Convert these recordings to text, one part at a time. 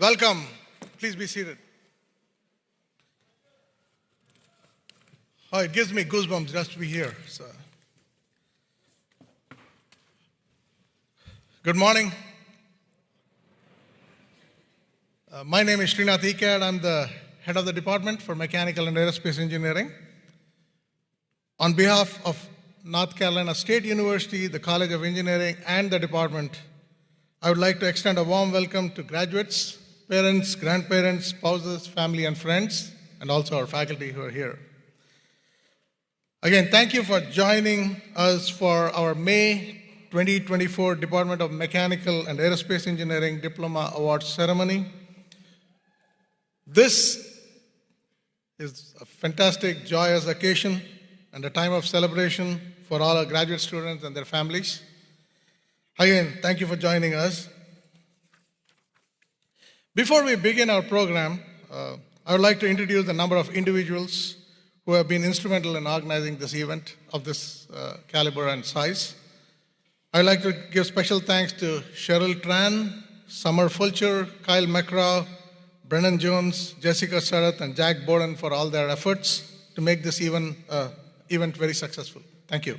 Welcome. Please be seated. Oh, it gives me goosebumps just to be here. So. Good morning. My name is Srinath Ikad. I'm the head of the department for mechanical and aerospace engineering. On behalf of North Carolina State University, the College of Engineering, and the department, I would like to extend a warm welcome to graduates, parents, grandparents, spouses, family, and friends, and also our faculty who are here. Again, thank you for joining us for our May 2024 Department of Mechanical and Aerospace Engineering Diploma Awards ceremony. This is a fantastic, joyous occasion and a time of celebration for all our graduate students and their families. Again, thank you for joining us. Before we begin our program, I would like to introduce a number of individuals who have been instrumental in organizing this event of this caliber and size. I would like to give special thanks to Cheryl Tran, Summer Fulcher, Kyle McCraw, Brennan Jones, Jessica Sarath, and Jack Borden for all their efforts to make this event very successful. Thank you.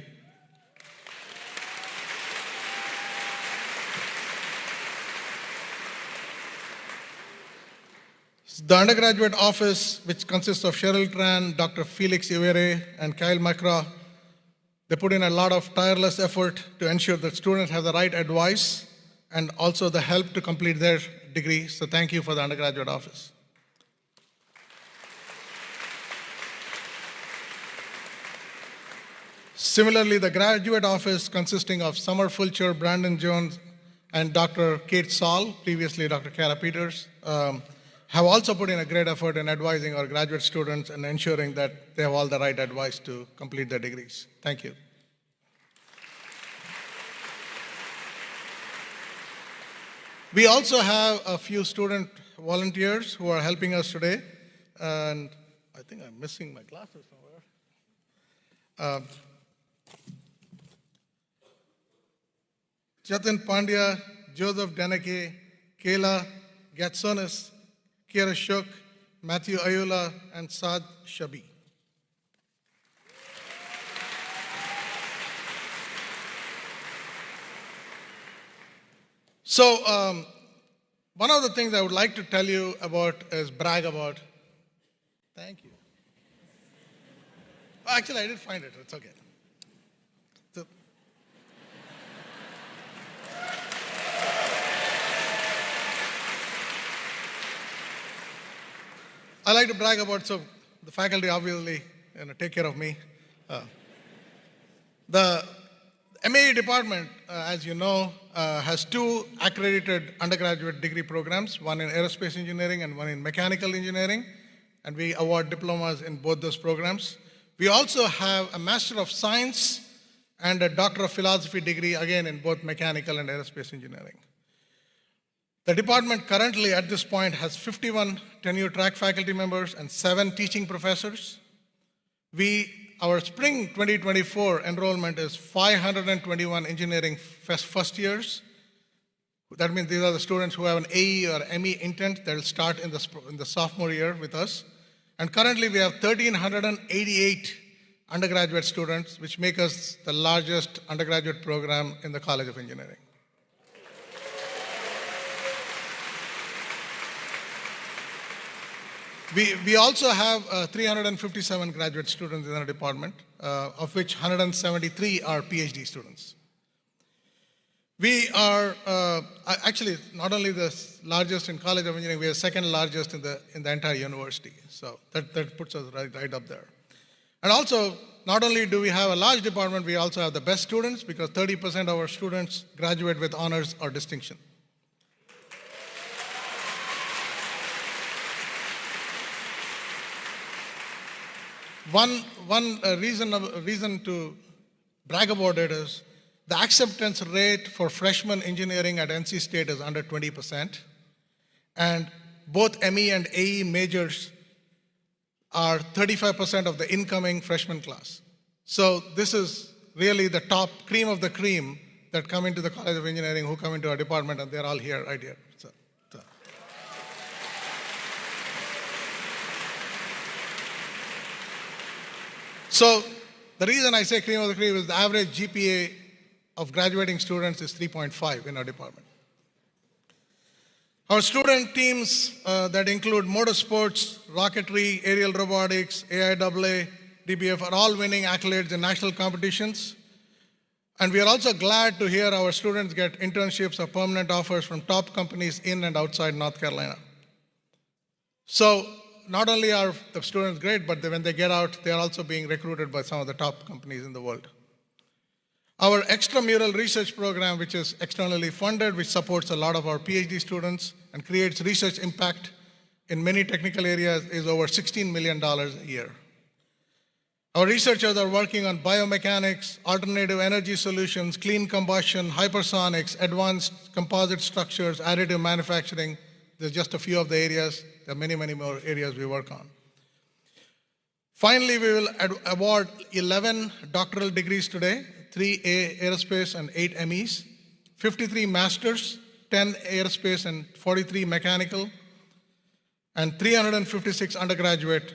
The undergraduate office, which consists of Cheryl Tran, Dr. Felix Ivere, and Kyle McCraw, they put in a lot of tireless effort to ensure that students have the right advice and also the help to complete their degree. So thank you for the undergraduate office. Similarly, the graduate office, consisting of Summer Fulcher, Brandon Jones, and Dr. Kate Saul, previously Dr. Kara Peters, have also put in a great effort in advising our graduate students and ensuring that they have all the right advice to complete their degrees. Thank you. We also have a few student volunteers who are helping us today, and I think I'm missing my glasses somewhere. Jatin Pandya, Joseph Deneke, Kayla Gatsonis, Kira Shuk, Matthew Ayula, and Saad Shabi. So, one of the things I would like to tell you about is brag about. Thank you. Actually, I did find it. It's okay. So, I like to brag about, so the faculty obviously take care of me. The MAE department, as you know, has two accredited undergraduate degree programs, one in aerospace engineering and one in mechanical engineering, and we award diplomas in both those programs. We also have a Master of Science and a Doctor of Philosophy degree, again in both mechanical and aerospace engineering. The department currently at this point has 51 tenure track faculty members and 7 teaching professors. Our spring 2024 enrollment is 521 engineering first years. That means these are the students who have an AE or ME intent that will start in the sophomore year with us. And currently we have 1,388 undergraduate students, which make us the largest undergraduate program in the College of Engineering. We also have 357 graduate students in our department, of which 173 are PhD students. We are actually not only the largest in College of Engineering, we are second largest in the entire university. So that puts us right up there. And also, not only do we have a large department, we also have the best students because 30% of our students graduate with honors or distinction. One reason to brag about it is the acceptance rate for freshman engineering at NC State is under 20%, and both ME and AE majors are 35% of the incoming freshman class. So this is really the top cream of the cream that come into the College of Engineering, who come into our department, and they're all here, right here. So. So the reason I say cream of the crop is the average GPA of graduating students is 3.5 in our department. Our student teams that include motorsports, rocketry, aerial robotics, AIAA, DBF are all winning accolades in national competitions. And we are also glad to hear our students get internships or permanent offers from top companies in and outside North Carolina. So not only are the students great, but when they get out, they are also being recruited by some of the top companies in the world. Our extramural research program, which is externally funded, which supports a lot of our PhD students and creates research impact in many technical areas, is over $16 million a year. Our researchers are working on biomechanics, alternative energy solutions, clean combustion, hypersonics, advanced composite structures, additive manufacturing. There's just a few of the areas. There are many, many more areas we work on. Finally, we will award 11 doctoral degrees today, 3 Aerospace and 8 MEs, 53 Masters, 10 Aerospace and 43 Mechanical, and 356 Undergraduate,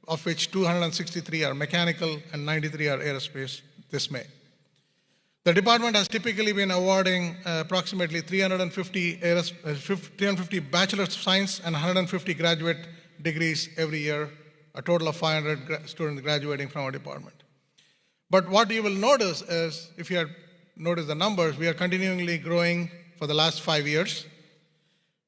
of which 263 are Mechanical and 93 are Aerospace this May. The department has typically been awarding approximately 350 Bachelor of Science and 150 graduate degrees every year, a total of 500 students graduating from our department. But what you will notice is, if you have noticed the numbers, we are continually growing for the last 5 years.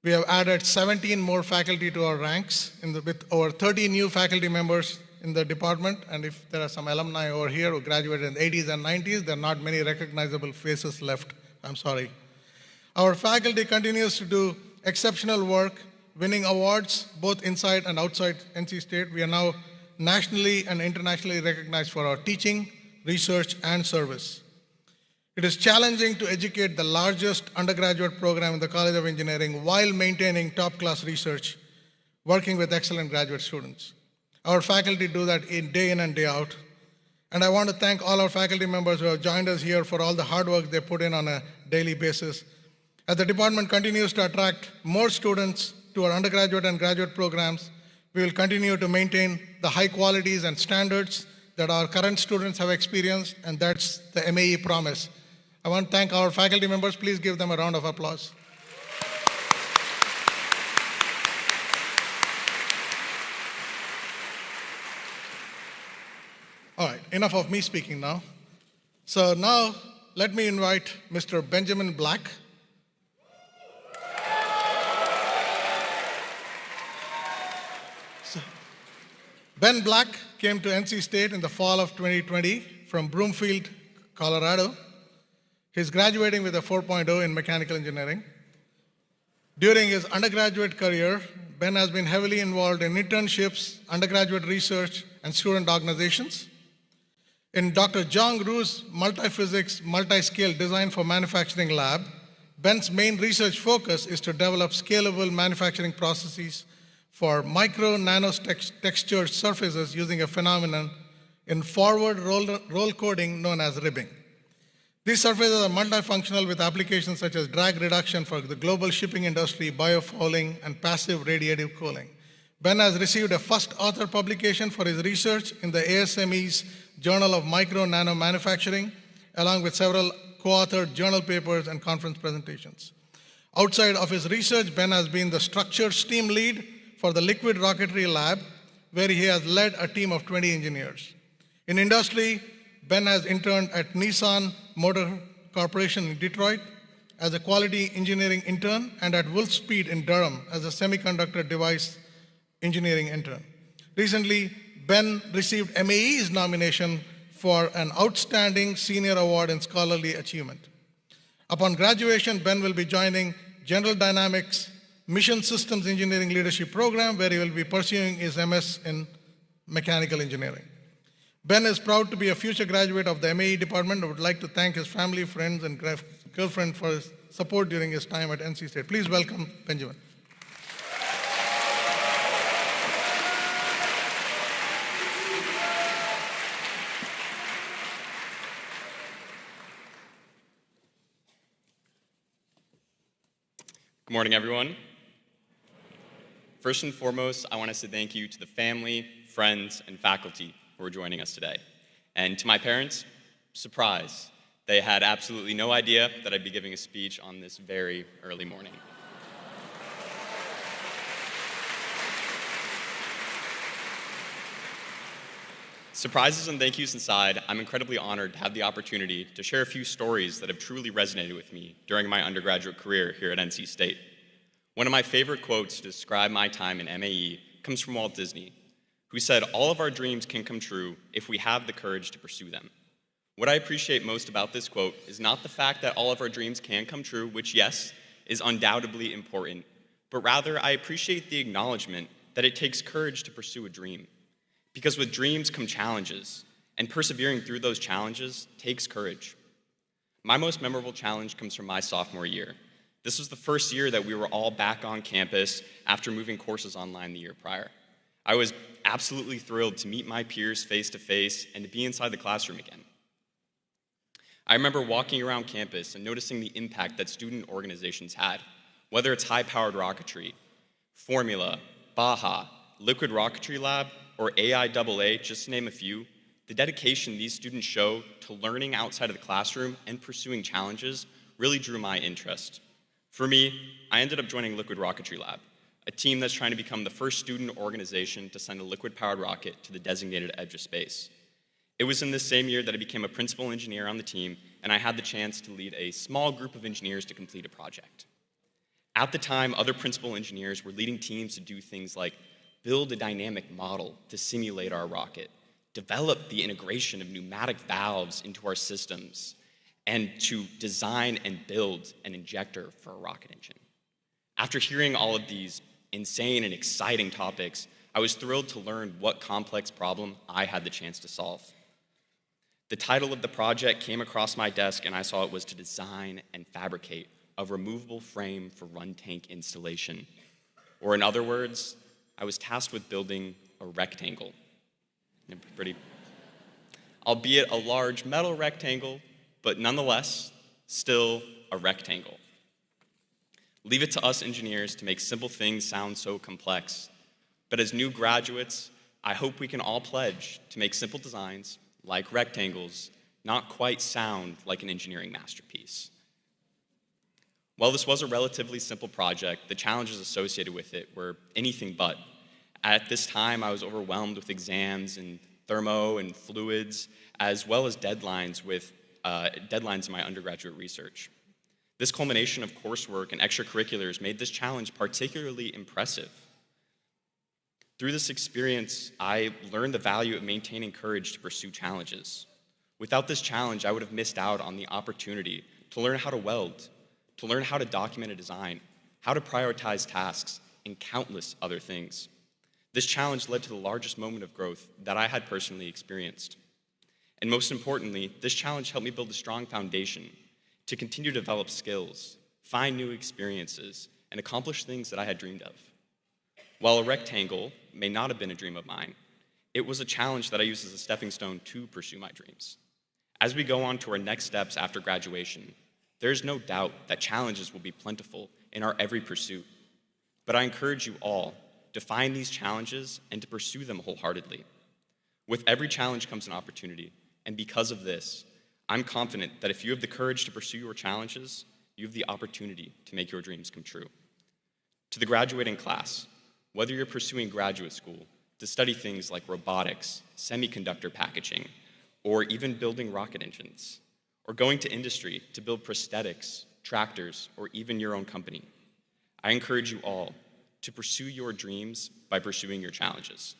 We have added 17 more faculty to our ranks with over 30 new faculty members in the department. And if there are some alumni over here who graduated in the 80s and 90s, there are not many recognizable faces left. I'm sorry. Our faculty continues to do exceptional work, winning awards both inside and outside NC State. We are now nationally and internationally recognized for our teaching, research, and service. It is challenging to educate the largest undergraduate program in the College of Engineering while maintaining top-class research, working with excellent graduate students. Our faculty do that day in and day out. And I want to thank all our faculty members who have joined us here for all the hard work they put in on a daily basis. As the department continues to attract more students to our undergraduate and graduate programs, we will continue to maintain the high qualities and standards that our current students have experienced, and that's the MAE promise. I want to thank our faculty members. Please give them a round of applause. All right, enough of me speaking now. So now let me invite Mr. Benjamin Black. Ben Black came to NC State in the fall of 2020 from Broomfield, Colorado. He's graduating with a 4.0 in mechanical engineering. During his undergraduate career, Ben has been heavily involved in internships, undergraduate research, and student organizations. In Dr. Zhang Ru's multi-physics, multi-scale design for manufacturing lab, Ben's main research focus is to develop scalable manufacturing processes for micro-nano textured surfaces using a phenomenon in forward roll coding known as ribbing. These surfaces are multifunctional with applications such as drag reduction for the global shipping industry, biofouling, and passive radiative cooling. Ben has received a first author publication for his research in the ASME's Journal of Micro-Nano Manufacturing, along with several co-authored journal papers and conference presentations. Outside of his research, Ben has been the structures team lead for the liquid rocketry lab, where he has led a team of 20 engineers. In industry, Ben has interned at Nissan Motor Corporation in Detroit as a quality engineering intern and at Wolfspeed in Durham as a semiconductor device engineering intern. Recently, Ben received MAE's nomination for an Outstanding Senior Award in Scholarly Achievement. Upon graduation, Ben will be joining General Dynamics Mission Systems Engineering Leadership Program, where he will be pursuing his MS in Mechanical Engineering. Ben is proud to be a future graduate of the MAE department. I would like to thank his family, friends, and girlfriend for his support during his time at NC State. Please welcome Benjamin. Good morning, everyone. First and foremost, I want to say thank you to the family, friends, and faculty who are joining us today. And to my parents, surprise, they had absolutely no idea that I'd be giving a speech on this very early morning. Surprises and thank yous aside, I'm incredibly honored to have the opportunity to share a few stories that have truly resonated with me during my undergraduate career here at NC State. One of my favorite quotes to describe my time in MAE comes from Walt Disney, who said, "All of our dreams can come true if we have the courage to pursue them." What I appreciate most about this quote is not the fact that all of our dreams can come true, which, yes, is undoubtedly important, but rather I appreciate the acknowledgement that it takes courage to pursue a dream. Because with dreams come challenges, and persevering through those challenges takes courage. My most memorable challenge comes from my sophomore year. This was the first year that we were all back on campus after moving courses online the year prior. I was absolutely thrilled to meet my peers face to face and to be inside the classroom again. I remember walking around campus and noticing the impact that student organizations had, whether it's high-powered rocketry, Formula, Baja, Liquid Rocketry Lab, or AIAA, just to name a few. The dedication these students show to learning outside of the classroom and pursuing challenges really drew my interest. For me, I ended up joining Liquid Rocketry Lab, a team that's trying to become the first student organization to send a liquid-powered rocket to the designated edge of space. It was in this same year that I became a principal engineer on the team, and I had the chance to lead a small group of engineers to complete a project. At the time, other principal engineers were leading teams to do things like build a dynamic model to simulate our rocket, develop the integration of pneumatic valves into our systems, and to design and build an injector for a rocket engine. After hearing all of these insane and exciting topics, I was thrilled to learn what complex problem I had the chance to solve. The title of the project came across my desk and I saw it was to design and fabricate a removable frame for run tank installation. Or in other words, I was tasked with building a rectangle. Albeit a large metal rectangle, but nonetheless, still a rectangle. Leave it to us engineers to make simple things sound so complex. But as new graduates, I hope we can all pledge to make simple designs, like rectangles, not quite sound like an engineering masterpiece. While this was a relatively simple project, the challenges associated with it were anything but. At this time, I was overwhelmed with exams and thermo and fluids, as well as deadlines in my undergraduate research. This culmination of coursework and extracurriculars made this challenge particularly impressive. Through this experience, I learned the value of maintaining courage to pursue challenges. Without this challenge, I would have missed out on the opportunity to learn how to weld, to learn how to document a design, how to prioritize tasks, and countless other things. This challenge led to the largest moment of growth that I had personally experienced. And most importantly, this challenge helped me build a strong foundation to continue to develop skills, find new experiences, and accomplish things that I had dreamed of. While a rectangle may not have been a dream of mine, it was a challenge that I used as a stepping stone to pursue my dreams. As we go on to our next steps after graduation, there's no doubt that challenges will be plentiful in our every pursuit. But I encourage you all to find these challenges and to pursue them wholeheartedly. With every challenge comes an opportunity, and because of this, I'm confident that if you have the courage to pursue your challenges, you have the opportunity to make your dreams come true. To the graduating class, whether you're pursuing graduate school to study things like robotics, semiconductor packaging, or even building rocket engines, or going to industry to build prosthetics, tractors, or even your own company, I encourage you all to pursue your dreams by pursuing your challenges.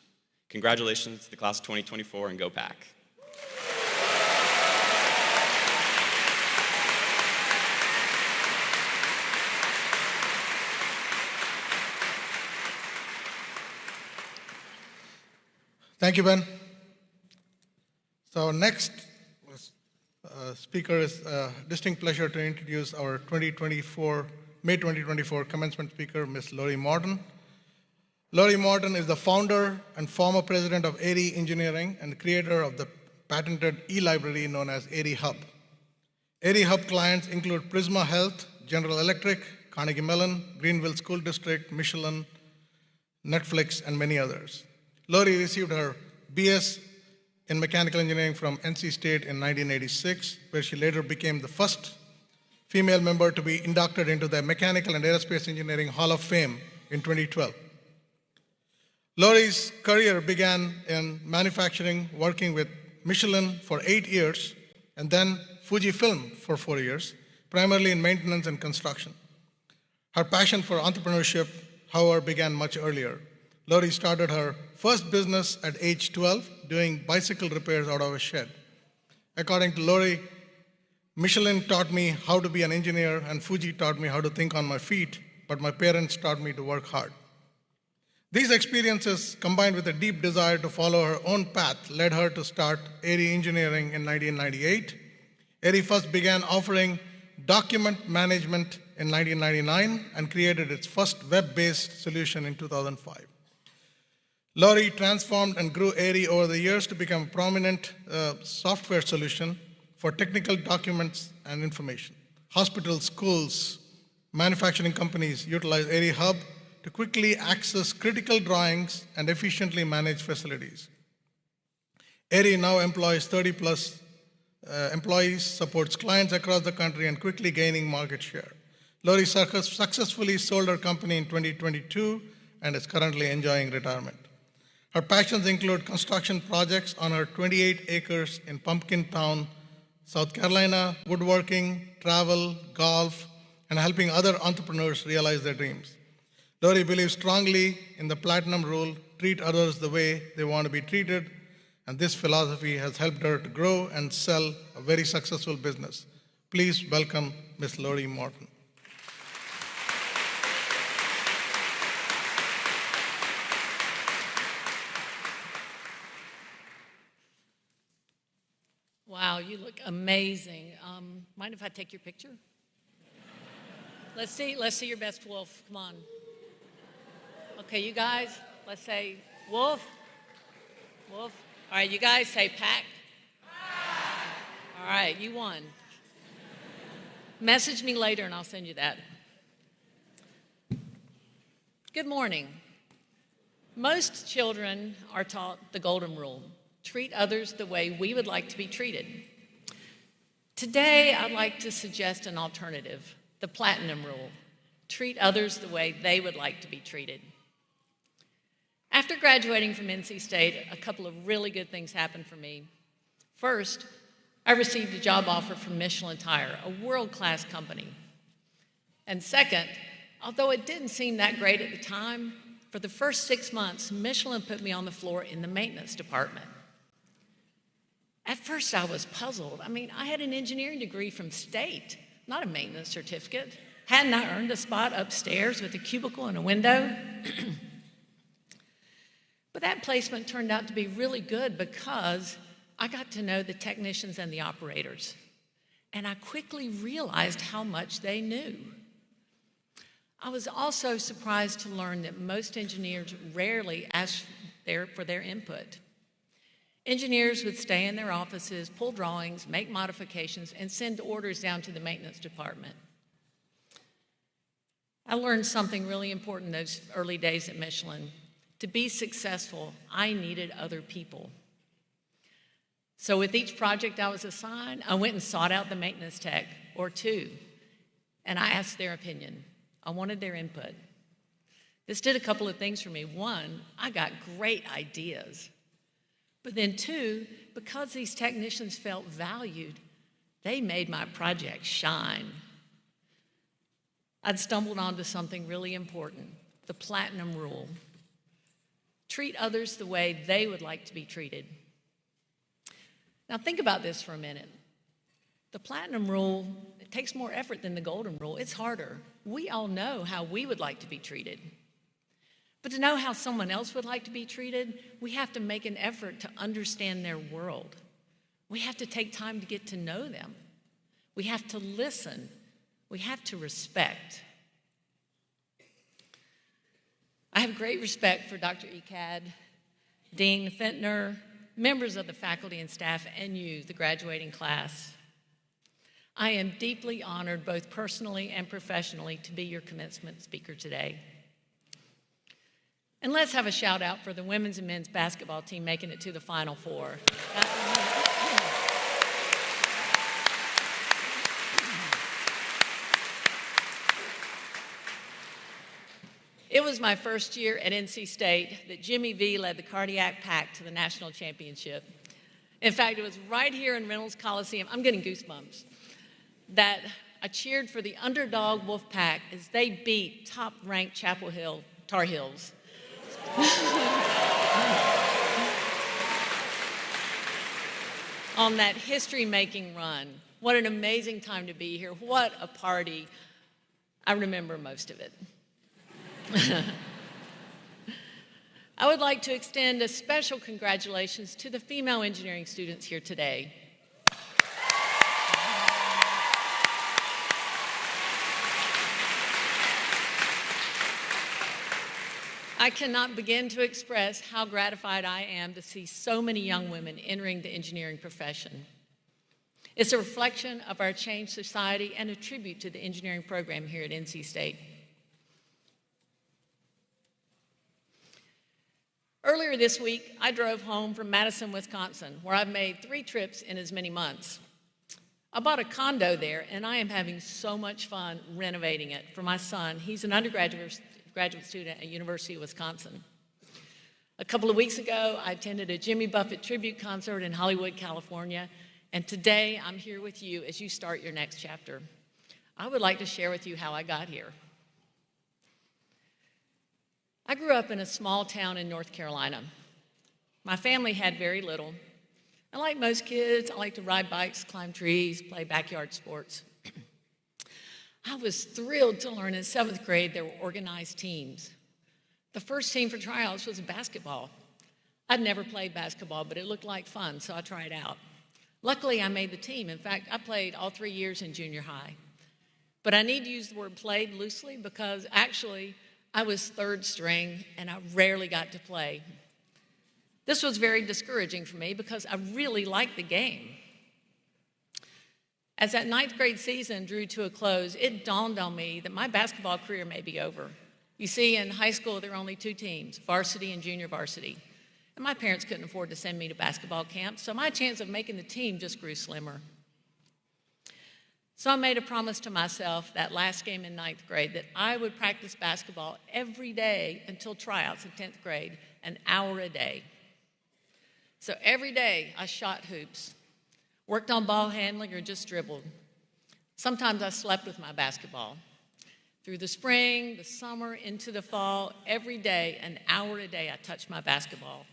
Congratulations to the class of 2024 and go Pack. Thank you, Ben. So next speaker is a distinct pleasure to introduce our May 2024 commencement speaker, Ms. Lori Morton. Lori Morton is the founder and former president of ARI Engineering and creator of the patented e-library known as ARI Hub. ARI Hub clients include Prisma Health, General Electric, Carnegie Mellon, Greenville School District, Michelin, Netflix, and many others. Lori received her BS in mechanical engineering from NC State in 1986, where she later became the first female member to be inducted into the Mechanical and Aerospace Engineering Hall of Fame in 2012. Lori's career began in manufacturing, working with Michelin for 8 years, and then Fujifilm for 4 years, primarily in maintenance and construction. Her passion for entrepreneurship, however, began much earlier. Lori started her first business at age 12, doing bicycle repairs out of a shed. According to Lori, Michelin taught me how to be an engineer, and Fuji taught me how to think on my feet, but my parents taught me to work hard. These experiences, combined with a deep desire to follow her own path, led her to start ARI Engineering in 1998. ARI first began offering document management in 1999 and created its first web-based solution in 2005. Lori transformed and grew ARI over the years to become a prominent software solution for technical documents and information. Hospitals, schools, manufacturing companies utilize ARI Hub to quickly access critical drawings and efficiently manage facilities. ARI now employs 30+ employees, supports clients across the country, and quickly gaining market share. Lori successfully sold her company in 2022 and is currently enjoying retirement. Her passions include construction projects on her 28 acres in Pumpkin Town, South Carolina, woodworking, travel, golf, and helping other entrepreneurs realize their dreams. Lori believes strongly in the platinum rule, treat others the way they want to be treated, and this philosophy has helped her to grow and sell a very successful business. Please welcome Ms. Lori Morton. Wow, you look amazing. Mind if I take your picture? Let's see your best wolf. Come on. Okay, you guys, let's say wolf. Wolf. All right, you guys say pack. All right, you won. Message me later and I'll send you that. Good morning. Most children are taught the golden rule: treat others the way we would like to be treated. Today, I'd like to suggest an alternative, the platinum rule: treat others the way they would like to be treated. After graduating from NC State, a couple of really good things happened for me. First, I received a job offer from Michelin Tire, a world-class company. And second, although it didn't seem that great at the time, for the first 6 months, Michelin put me on the floor in the maintenance department. At first, I was puzzled. I mean, I had an engineering degree from State, not a maintenance certificate. Hadn't I earned a spot upstairs with a cubicle and a window? But that placement turned out to be really good because I got to know the technicians and the operators. And I quickly realized how much they knew. I was also surprised to learn that most engineers rarely ask for their input. Engineers would stay in their offices, pull drawings, make modifications, and send orders down to the maintenance department. I learned something really important those early days at Michelin. To be successful, I needed other people. So with each project I was assigned, I went and sought out the maintenance tech or two, and I asked their opinion. I wanted their input. This did a couple of things for me. One, I got great ideas. But then two, because these technicians felt valued, they made my project shine. I'd stumbled onto something really important, the platinum rule. Treat others the way they would like to be treated. Now think about this for a minute. The platinum rule, it takes more effort than the golden rule. It's harder. We all know how we would like to be treated. But to know how someone else would like to be treated, we have to make an effort to understand their world. We have to take time to get to know them. We have to listen. We have to respect. I have great respect for Dr. Ekad, Dean Fentner, members of the faculty and staff, and you, the graduating class. I am deeply honored, both personally and professionally, to be your commencement speaker today. And let's have a shout out for the women's and men's basketball team making it to the Final Four. It was my first year at NC State that Jimmy V led the Cardiac Pack to the national championship. In fact, it was right here in Reynolds Coliseum, I'm getting goosebumps, that I cheered for the underdog Wolfpack as they beat top-ranked Chapel Hill Tar Heels. On that history-making run. What an amazing time to be here. What a party. I remember most of it. I would like to extend a special congratulations to the female engineering students here today. I cannot begin to express how gratified I am to see so many young women entering the engineering profession. It's a reflection of our changed society and a tribute to the engineering program here at NC State. Earlier this week, I drove home from Madison, Wisconsin, where I've made 3 trips in as many months. I bought a condo there, and I am having so much fun renovating it for my son. He's an undergraduate student at University of Wisconsin. A couple of weeks ago, I attended a Jimmy Buffett tribute concert in Hollywood, California, and today I'm here with you as you start your next chapter. I would like to share with you how I got here. I grew up in a small town in North Carolina. My family had very little. And like most kids, I like to ride bikes, climb trees, play backyard sports. I was thrilled to learn in 7th grade there were organized teams. The first team for tryouts was basketball. I'd never played basketball, but it looked like fun, so I tried out. Luckily, I made the team. In fact, I played all 3 years in junior high. But I need to use the word played loosely because actually, I was 3rd string, and I rarely got to play. This was very discouraging for me because I really liked the game. As that 9th grade season drew to a close, it dawned on me that my basketball career may be over. You see, in high school, there were only 2 teams, varsity and junior varsity. And my parents couldn't afford to send me to basketball camp, so my chance of making the team just grew slimmer. So I made a promise to myself that last game in 9th grade that I would practice basketball every day until tryouts in 10th grade, an hour a day. So every day I shot hoops, worked on ball handling or just dribbled. Sometimes I slept with my basketball. Through the spring, the summer, into the fall, every day, an hour a day I touched my basketball.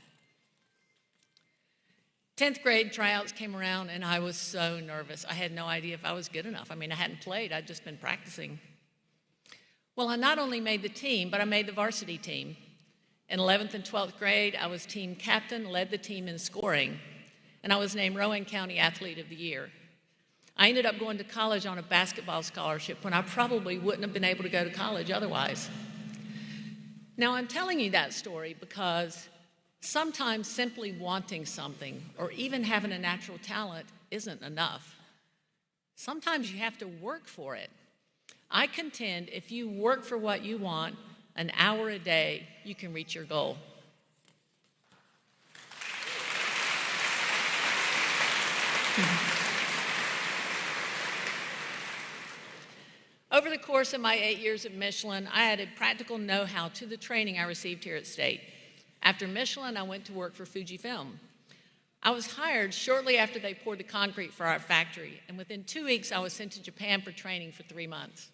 10th grade tryouts came around, and I was so nervous. I had no idea if I was good enough. I mean, I hadn't played. I'd just been practicing. Well, I not only made the team, but I made the varsity team. In 11th and 12th grade, I was team captain, led the team in scoring, and I was named Rowan County Athlete of the Year. I ended up going to college on a basketball scholarship when I probably wouldn't have been able to go to college otherwise. Now, I'm telling you that story because sometimes simply wanting something or even having a natural talent isn't enough. Sometimes you have to work for it. I contend if you work for what you want, an hour a day, you can reach your goal. Over the course of my 8 years at Michelin, I added practical know-how to the training I received here at State. After Michelin, I went to work for Fujifilm. I was hired shortly after they poured the concrete for our factory, and within 2 weeks, I was sent to Japan for training for 3 months.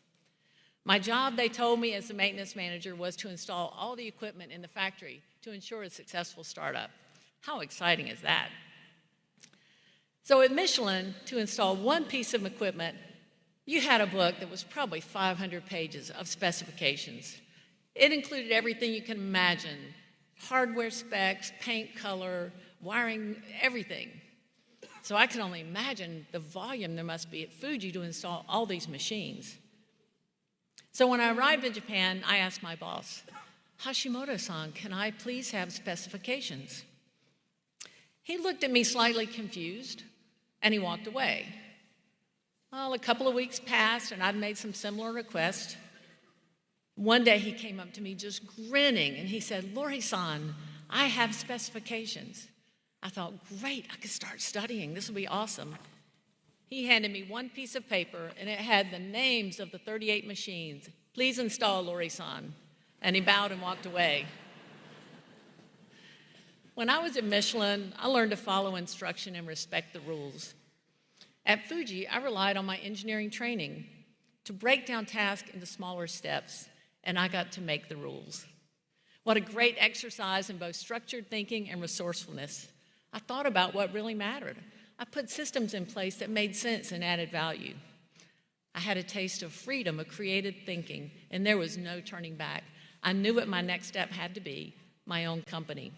My job, they told me as the maintenance manager, was to install all the equipment in the factory to ensure a successful startup. How exciting is that? So at Michelin, to install one piece of equipment, you had a book that was probably 500 pages of specifications. It included everything you can imagine: hardware specs, paint color, wiring, everything. So I can only imagine the volume there must be at Fuji to install all these machines. So when I arrived in Japan, I asked my boss, "Hashimoto-san, can I please have specifications?" He looked at me slightly confused, and he walked away. Well, a couple of weeks passed, and I'd made some similar requests. One day he came up to me just grinning, and he said, "Lori-san, I have specifications." I thought, great, I could start studying. This will be awesome. He handed me one piece of paper, and it had the names of the 38 machines. "Please install, Lori-san." And he bowed and walked away. When I was at Michelin, I learned to follow instruction and respect the rules. At Fuji, I relied on my engineering training to break down tasks into smaller steps, and I got to make the rules. What a great exercise in both structured thinking and resourcefulness. I thought about what really mattered. I put systems in place that made sense and added value. I had a taste of freedom, of creative thinking, and there was no turning back. I knew what my next step had to be, my own company.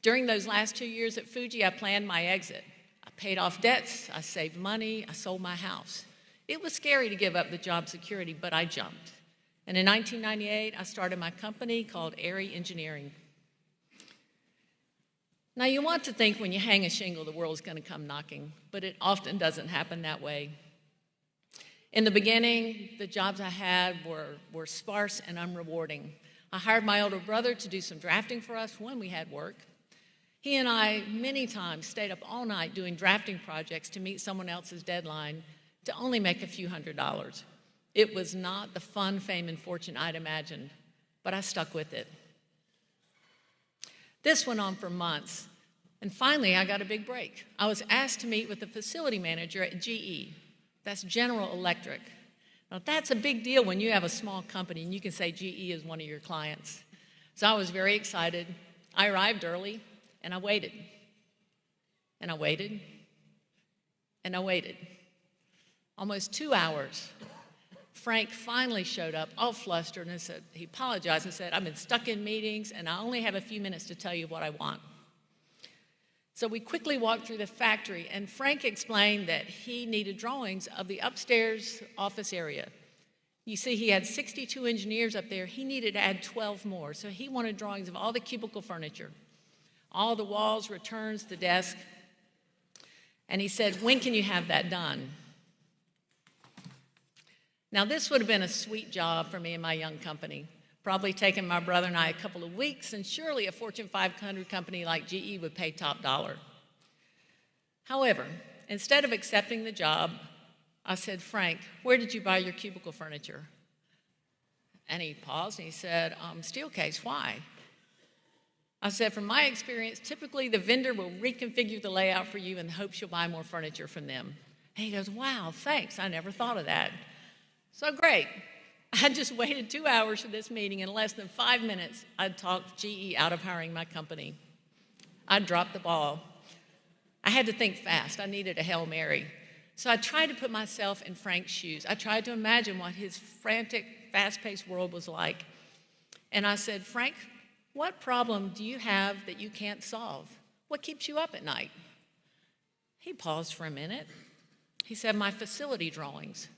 During those last 2 years at Fuji, I planned my exit. I paid off debts, I saved money, I sold my house. It was scary to give up the job security, but I jumped. And in 1998, I started my company called ARI Engineering. Now, you want to think when you hang a shingle, the world's going to come knocking, but it often doesn't happen that way. In the beginning, the jobs I had were sparse and unrewarding. I hired my older brother to do some drafting for us when we had work. He and I many times stayed up all night doing drafting projects to meet someone else's deadline to only make a few $100s. It was not the fun, fame, and fortune I'd imagined, but I stuck with it. This went on for months, and finally I got a big break. I was asked to meet with the facility manager at GE. That's General Electric. Now that's a big deal when you have a small company and you can say GE is one of your clients. So I was very excited. I arrived early, and I waited. And I waited. And I waited. Almost 2 hours. Frank finally showed up, all flustered, and said, he apologized and said, "I've been stuck in meetings, and I only have a few minutes to tell you what I want." So we quickly walked through the factory, and Frank explained that he needed drawings of the upstairs office area. You see, he had 62 engineers up there. He needed to add 12 more, so he wanted drawings of all the cubicle furniture, all the walls, returns, the desk. And he said, "When can you have that done?" Now, this would have been a sweet job for me and my young company, probably taking my brother and I a couple of weeks, and surely a Fortune 500 company like GE would pay top dollar. However, instead of accepting the job, I said, "Frank, where did you buy your cubicle furniture?" And he paused and he said, "Steelcase, why?" I said, "From my experience, typically the vendor will reconfigure the layout for you in hopes you'll buy more furniture from them." And he goes, "Wow, thanks, I never thought of that." So great. I just waited 2 hours for this meeting. In less than 5 minutes, I'd talked GE out of hiring my company. I dropped the ball. I had to think fast. I needed a Hail Mary. So I tried to put myself in Frank's shoes. I tried to imagine what his frantic, fast-paced world was like. And I said, "Frank, what problem do you have that you can't solve? What keeps you up at night?" He paused for a minute. He said, "My facility drawings.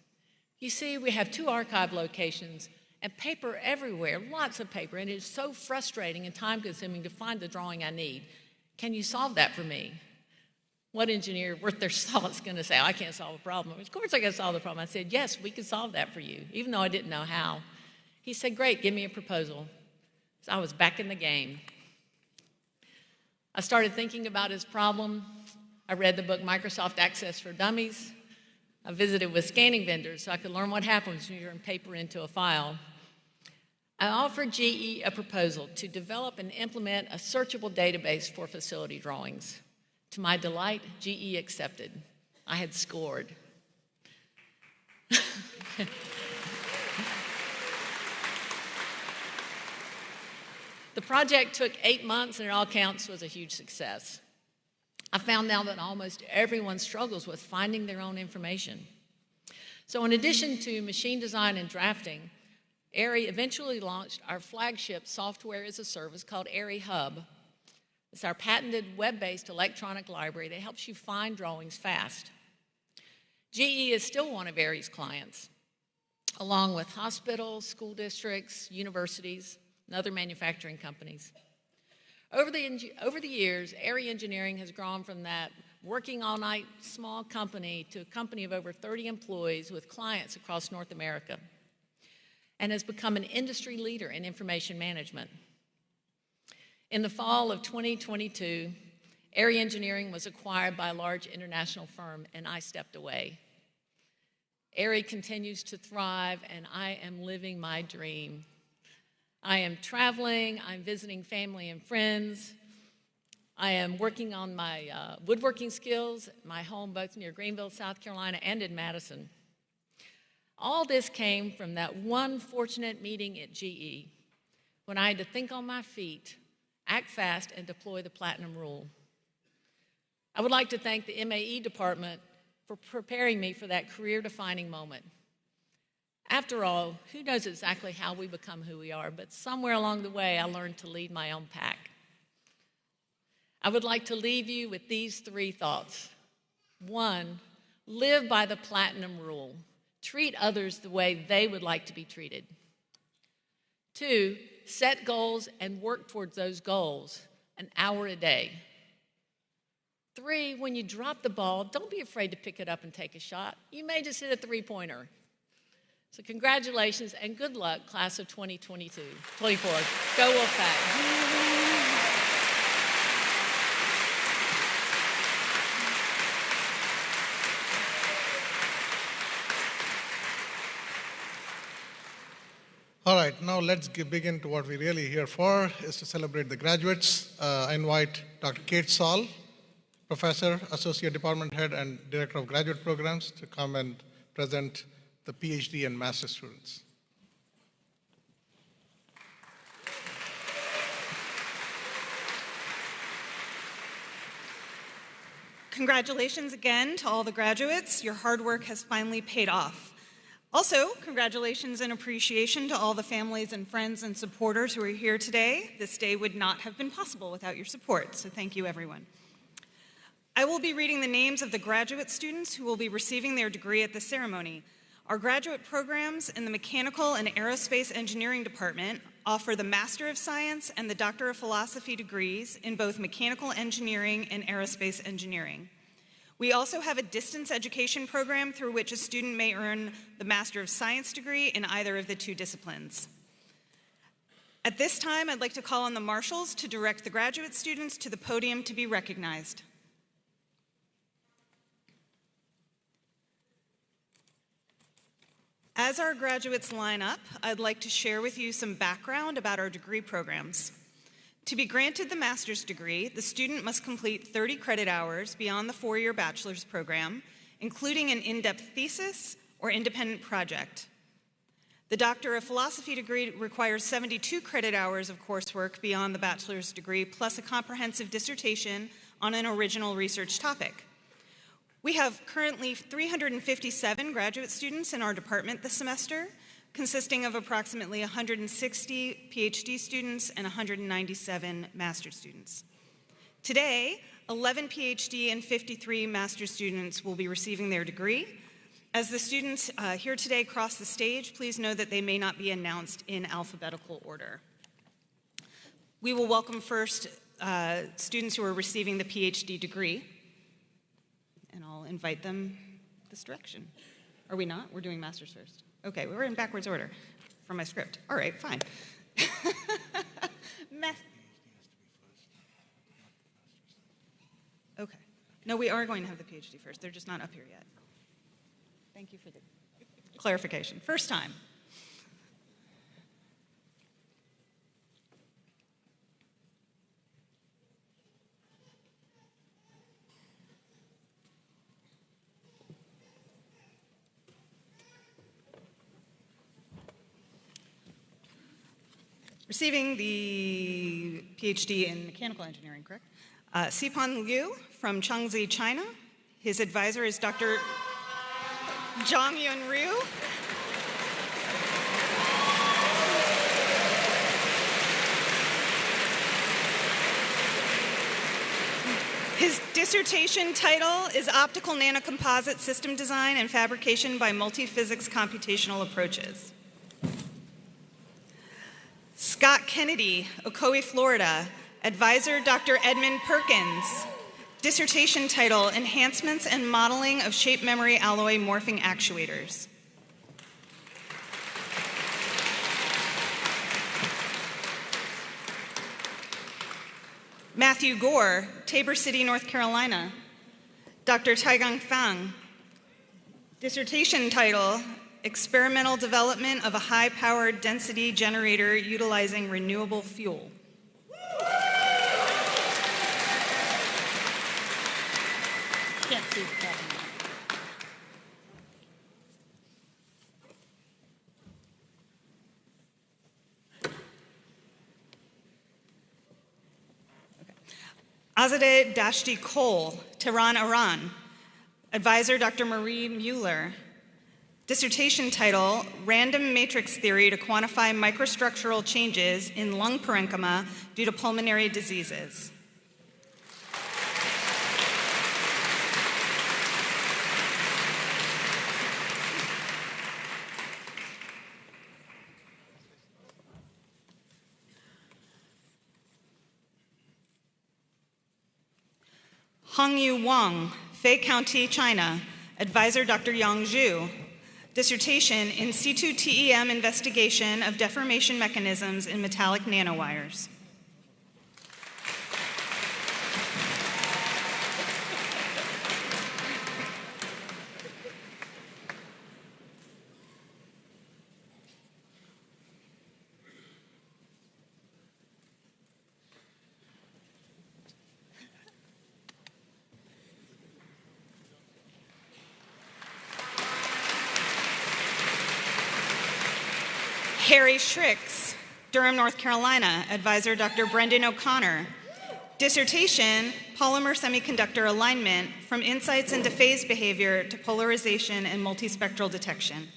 You see, we have 2 archive locations and paper everywhere, lots of paper, and it is so frustrating and time-consuming to find the drawing I need. Can you solve that for me?" What engineer worth their salt is going to say, "I can't solve a problem"? Of course I can solve the problem. I said, "Yes, we can solve that for you," even though I didn't know how. He said, "Great, give me a proposal." So I was back in the game. I started thinking about his problem. I read the book Microsoft Access for Dummies. I visited with scanning vendors so I could learn what happens when you turn paper into a file. I offered GE a proposal to develop and implement a searchable database for facility drawings. To my delight, GE accepted. I had scored. The project took 8 months, and at all counts was a huge success. I found out that almost everyone struggles with finding their own information. So in addition to machine design and drafting, ARI eventually launched our flagship software as a service called ARI Hub. It's our patented web-based electronic library that helps you find drawings fast. GE is still one of ARI's clients, along with hospitals, school districts, universities, and other manufacturing companies. Over the years, ARI Engineering has grown from that working all-night small company to a company of over 30 employees with clients across North America. and has become an industry leader in information management. In the fall of 2022, Area Engineering was acquired by a large international firm, and I stepped away. Area continues to thrive, and I am living my dream. I am traveling, I'm visiting family and friends. I am working on my woodworking skills, my home both near Greenville, South Carolina, and in Madison. All this came from that one fortunate meeting at GE when I had to think on my feet, act fast, and deploy the Platinum Rule. I would like to thank the MAE department for preparing me for that career-defining moment. After all, who knows exactly how we become who we are, but somewhere along the way, I learned to lead my own pack. I would like to leave you with these 3 thoughts. 1, live by the Platinum Rule. Treat others the way they would like to be treated. 2, set goals and work towards those goals an hour a day. 3, when you drop the ball, don't be afraid to pick it up and take a shot. You may just hit a 3-pointer. So congratulations and good luck, class of 2024. Go Wolfpack. All right, now let's begin to what we're really here for, is to celebrate the graduates. I invite Dr. Kate Saul, Professor, Associate Department Head, and Director of Graduate Programs, to come and present the PhD and Master's students. Congratulations again to all the graduates. Your hard work has finally paid off. Also, congratulations and appreciation to all the families and friends and supporters who are here today. This day would not have been possible without your support, so thank you, everyone. I will be reading the names of the graduate students who will be receiving their degree at the ceremony. Our graduate programs in the Mechanical and Aerospace Engineering Department offer the Master of Science and the Doctor of Philosophy degrees in both Mechanical Engineering and Aerospace Engineering. We also have a distance education program through which a student may earn the Master of Science degree in either of the 2 disciplines. At this time, I'd like to call on the marshals to direct the graduate students to the podium to be recognized. As our graduates line up, I'd like to share with you some background about our degree programs. To be granted the master's degree, the student must complete 30 credit hours beyond the 4-year bachelor's program, including an in-depth thesis or independent project. The Doctor of Philosophy degree requires 72 credit hours of coursework beyond the bachelor's degree, plus a comprehensive dissertation on an original research topic. We have currently 357 graduate students in our department this semester, consisting of approximately 160 PhD students and 197 master's students. Today, 11 PhD and 53 master's students will be receiving their degree. As the students here today cross the stage, please know that they may not be announced in alphabetical order. We will welcome first students who are receiving the PhD degree, and I'll invite them this direction. Are we not? We're doing master's first. Okay, we're in backwards order from my script. All right, fine. Okay. No, we are going to have the PhD first. They're just not up here yet. Thank you for the clarification. First time. Receiving the PhD in mechanical engineering, correct? Sipon Liu from Changzhi, China. His advisor is Dr. Zhang-Yun Ryu. His dissertation title is Optical Nanocomposite System Design and Fabrication by Multiphysics Computational Approaches. Scott Kennedy, Ocoee, Florida. Advisor, Dr. Edmund Perkins. Dissertation title, Enhancements and Modeling of Shape Memory Alloy Morphing Actuators. Matthew Gore, Tabor City, North Carolina. Dr. Taigang Fang. Dissertation title, Experimental Development of a High-Powered Density Generator Utilizing Renewable Fuel. Can't see the top. Azadeh Dashti Cole, Tehran, Iran. Advisor, Dr. Marie Mueller. Dissertation title, Random Matrix Theory to Quantify Microstructural Changes in Lung Parenchyma Due to Pulmonary Diseases. Hongyu Wang, Fei County, China. Advisor, Dr. Yang Zhu. Dissertation, In situ TEM investigation of deformation mechanisms in metallic nanowires. Harry Schricks, Durham, North Carolina. Advisor, Dr. Brendan O'Connor. Dissertation, Polymer Semiconductor Alignment, From Insights into Phase Behavior to Polarization and Multispectral Detection.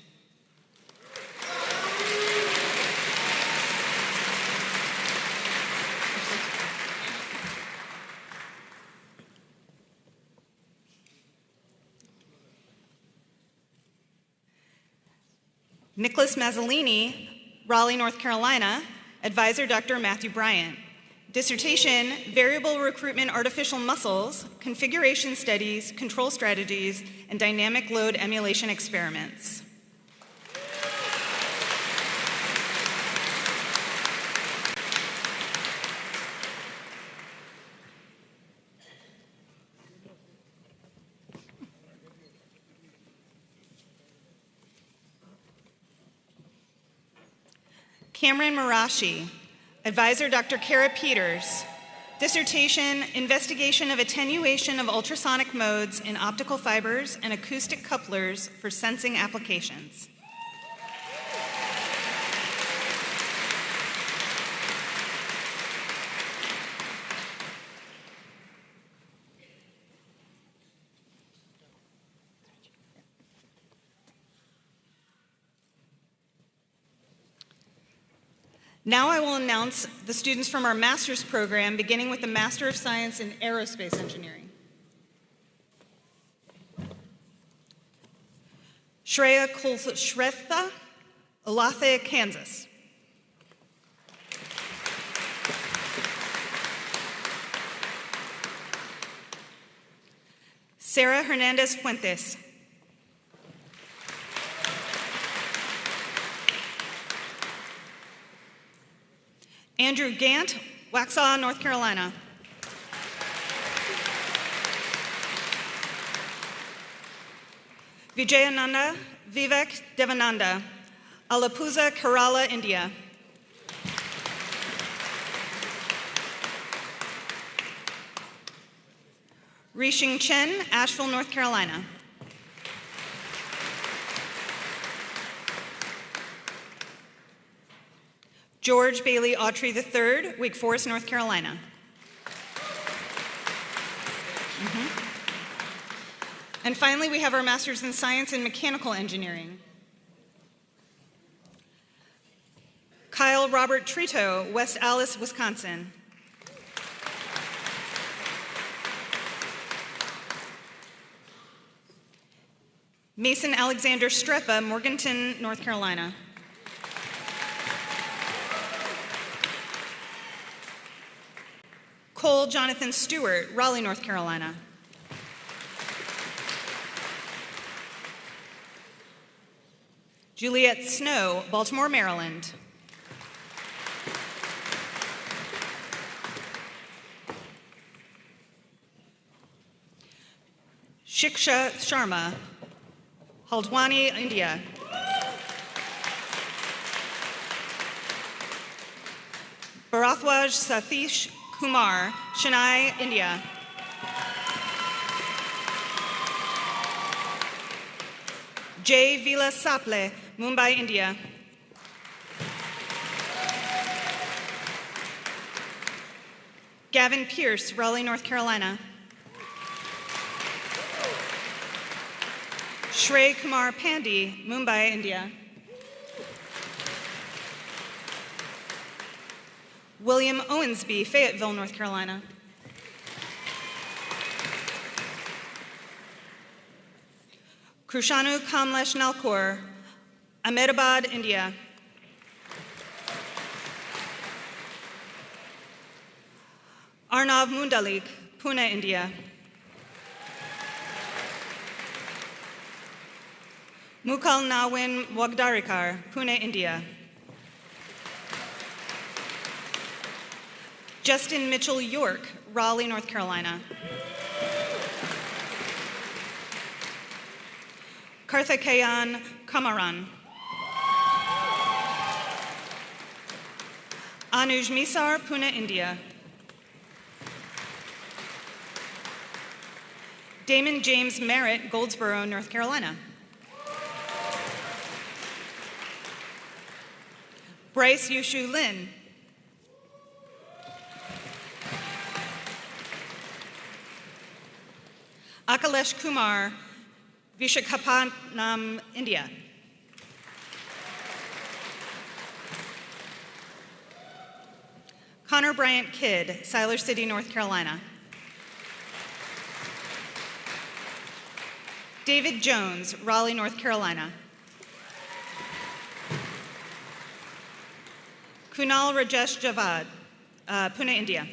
Nicholas Mazzolini, Raleigh, North Carolina. Advisor, Dr. Matthew Bryant. Dissertation, Variable Recruitment Artificial Muscles, Configuration Studies, Control Strategies, and Dynamic Load Emulation Experiments. Cameron Marashi. Advisor, Dr. Kara Peters. Dissertation, Investigation of Attenuation of Ultrasonic Modes in Optical Fibers and Acoustic Couplers for Sensing Applications. Now I will announce the students from our master's program, beginning with the Master of Science in Aerospace Engineering. Shreya Kulshretha, Olathe, Kansas. Sarah Hernandez Fuentes. Andrew Gant, Waxhaw, North Carolina. Vijayananda Vivek Devananda, Alappuzha, Kerala, India. Rixing Chen, Asheville, North Carolina. George Bailey Autry III, Wake Forest, North Carolina. And finally, we have our Master's in Science in Mechanical Engineering. Kyle Robert Trito, West Allis, Wisconsin. Mason Alexander Strepa, Morganton, North Carolina. Cole Jonathan Stewart, Raleigh, North Carolina. Juliet Snow, Baltimore, Maryland. Shiksha Sharma, Haldwani, India. Bharatwaj Satish Kumar, Chennai, India. Jay Vila Saple, Mumbai, India. Gavin Pierce, Raleigh, North Carolina. Shrey Kumar Pandey, Mumbai, India. William Owensby, Fayetteville, North Carolina. Krushanu Kamlesh Nalkor, Ahmedabad, India. Arnav Mundalik, Pune, India. Mukal Nawin Wagdarikar, Pune, India. Justin Mitchell York, Raleigh, North Carolina. Karthikeyan Kamaran. Anuj Misar, Pune, India. Damon James Merritt, Goldsboro, North Carolina. Bryce Yushu Lin. Akalesh Kumar, Vishakhapatnam, India. Connor Bryant Kidd, Siler City, North Carolina. David Jones, Raleigh, North Carolina. Kunal Rajesh Javad, Pune, India.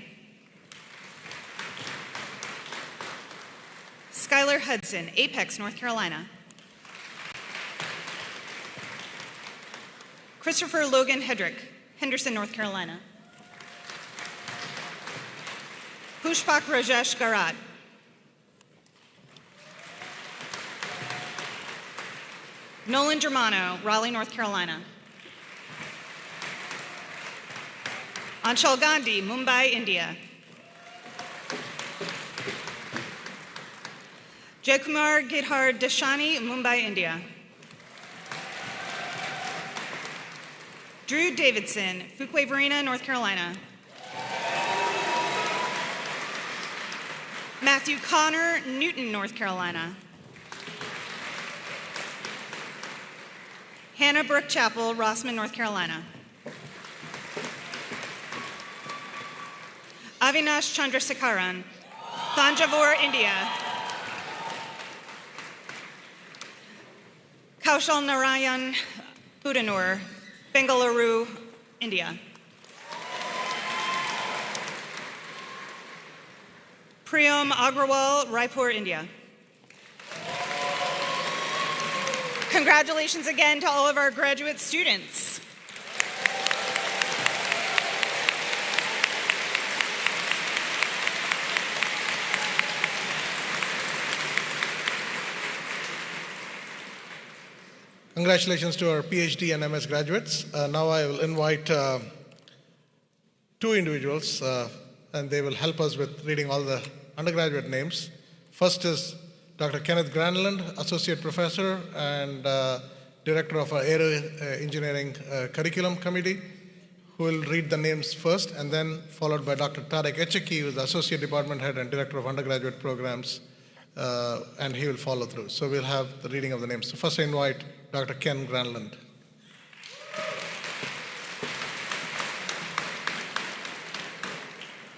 Skylar Hudson, Apex, North Carolina. Christopher Logan Hedrick, Henderson, North Carolina. Pushpak Rajesh Garat. Nolan Germano, Raleigh, North Carolina. Anshul Gandhi, Mumbai, India. Jaykumar Gidhar Deshani, Mumbai, India. Drew Davidson, Fuquay-Varina, North Carolina. Matthew Connor, Newton, North Carolina. Hannah Brooke Chapel, Rossman, North Carolina. Avinash Chandrasekaran, Thanjavur, India. Kaushal Narayan Budanur, Bengaluru, India. Priyam Agrawal, Raipur, India. Congratulations again to all of our graduate students. Congratulations to our PhD and MS graduates. Now I will invite two individuals, and they will help us with reading all the undergraduate names. First is Dr. Kenneth Granlund, Associate Professor and Director of our Aero Engineering Curriculum Committee, who will read the names first, and then followed by Dr. Tarek Echeki, who is the Associate Department Head and Director of Undergraduate Programs, and he will follow through. So we'll have the reading of the names. So first I invite Dr. Ken Granlund.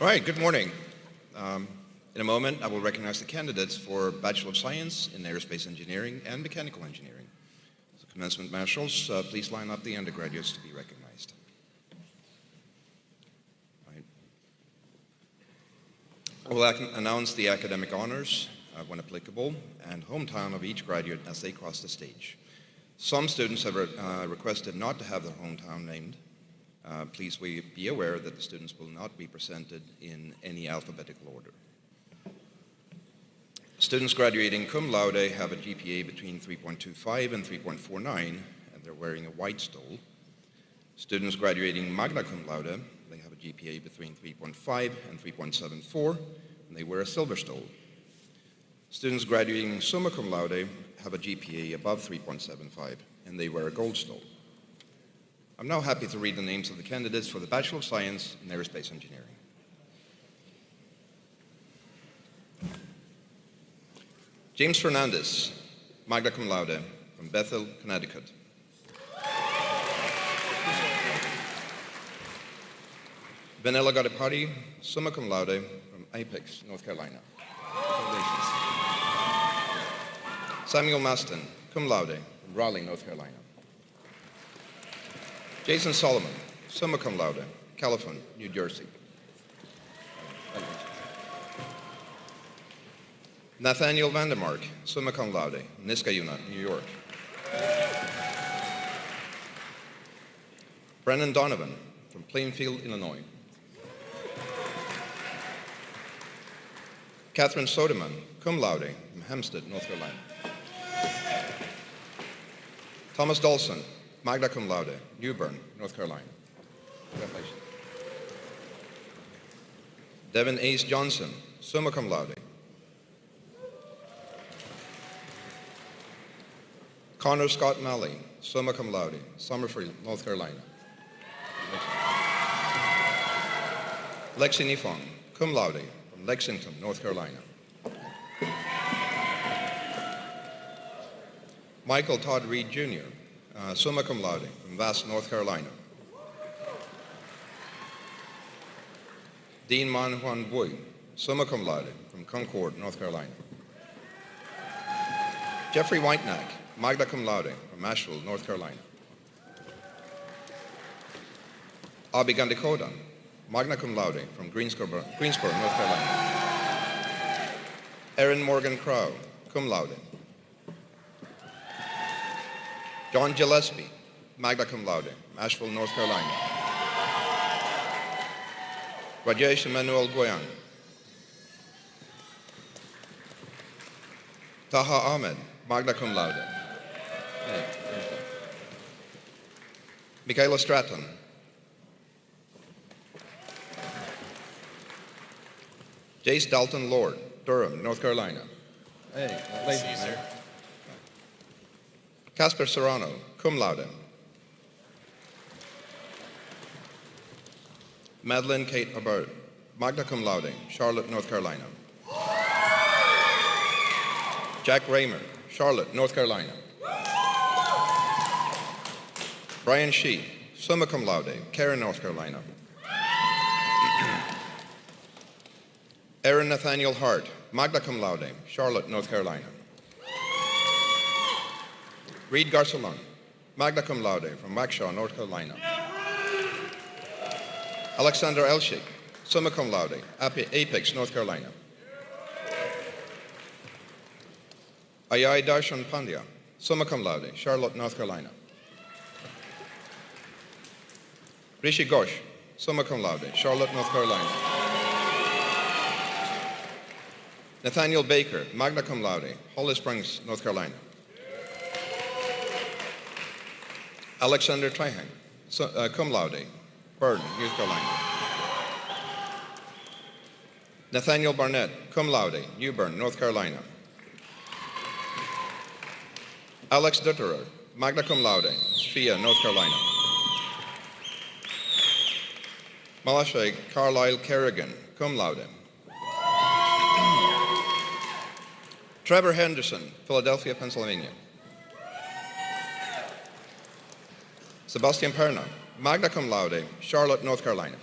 All right, good morning. In a moment, I will recognize the candidates for Bachelor of Science in Aerospace Engineering and Mechanical Engineering. So commencement marshals, please line up the undergraduates to be recognized. All right. I will announce the academic honors, when applicable, and hometown of each graduate as they cross the stage. Some students have requested not to have their hometown named. Please be aware that the students will not be presented in any alphabetical order. Students graduating cum laude have a GPA between 3.25 and 3.49, and they're wearing a white stole. Students graduating magna cum laude, they have a GPA between 3.5 and 3.74, and they wear a silver stole. Students graduating summa cum laude have a GPA above 3.75, and they wear a gold stole. I'm now happy to read the names of the candidates for the Bachelor of Science in Aerospace Engineering. James Fernandez, magna cum laude, from Bethel, Connecticut. Vanilla Gadipati, summa cum laude, from Apex, North Carolina. Congratulations. Samuel Maston, cum laude, from Raleigh, North Carolina. Jason Solomon, summa cum laude, Califon, New Jersey. Nathaniel Vandermark, summa cum laude, Niskayuna, New York. Brennan Donovan, from Plainfield, Illinois. Catherine Soderman, cum laude, from Hempstead, North Carolina. Thomas Dawson, magna cum laude, New Bern, North Carolina. Congratulations. Devin Ace Johnson, summa cum laude. Connor Scott Malley, summa cum laude, Summerfield, North Carolina. Lexi Nifong, cum laude, from Lexington, North Carolina. Michael Todd Reed Jr., summa cum laude, from Vass, North Carolina. Dean Man Huan Bui, summa cum laude, from Concord, North Carolina. Jeffrey Whitenack, magna cum laude, from Asheville, North Carolina. Abi Gandikoda, magna cum laude, from Greensboro, North Carolina. Erin Morgan Crow, cum laude. John Gillespie, magna cum laude, from Asheville, North Carolina. Rajesh Emmanuel Goyan. Taha Ahmed, magna cum laude. Michaela Stratton. Jace Dalton Lord, Durham, North Carolina. Hey, ladies and gentlemen. Casper Serrano, cum laude. Madeline Kate Abert, magna cum laude, Charlotte, North Carolina. Jack Raymer, Charlotte, North Carolina. Brian Shee, summa cum laude, Cairn, North Carolina. Aaron Nathaniel Hart, magna cum laude, Charlotte, North Carolina. Reed Garcelon, magna cum laude, from Waukesha, North Carolina. Alexander Elshik, summa cum laude, Apex, North Carolina. Ayai Darshan Pandya, summa cum laude, Charlotte, North Carolina. Rishi Ghosh, summa cum laude, Charlotte, North Carolina. Nathaniel Baker, magna cum laude, Holly Springs, North Carolina. Alexander Trihang, cum laude, Burden, North Carolina. Nathaniel Barnett, cum laude, New Bern, North Carolina. Alex Dutterer, magna cum laude, Sophia, North Carolina. Malashe Carlisle Kerrigan, cum laude. Trevor Henderson, Philadelphia, Pennsylvania. Sebastian Perna, magna cum laude, Charlotte, North Carolina.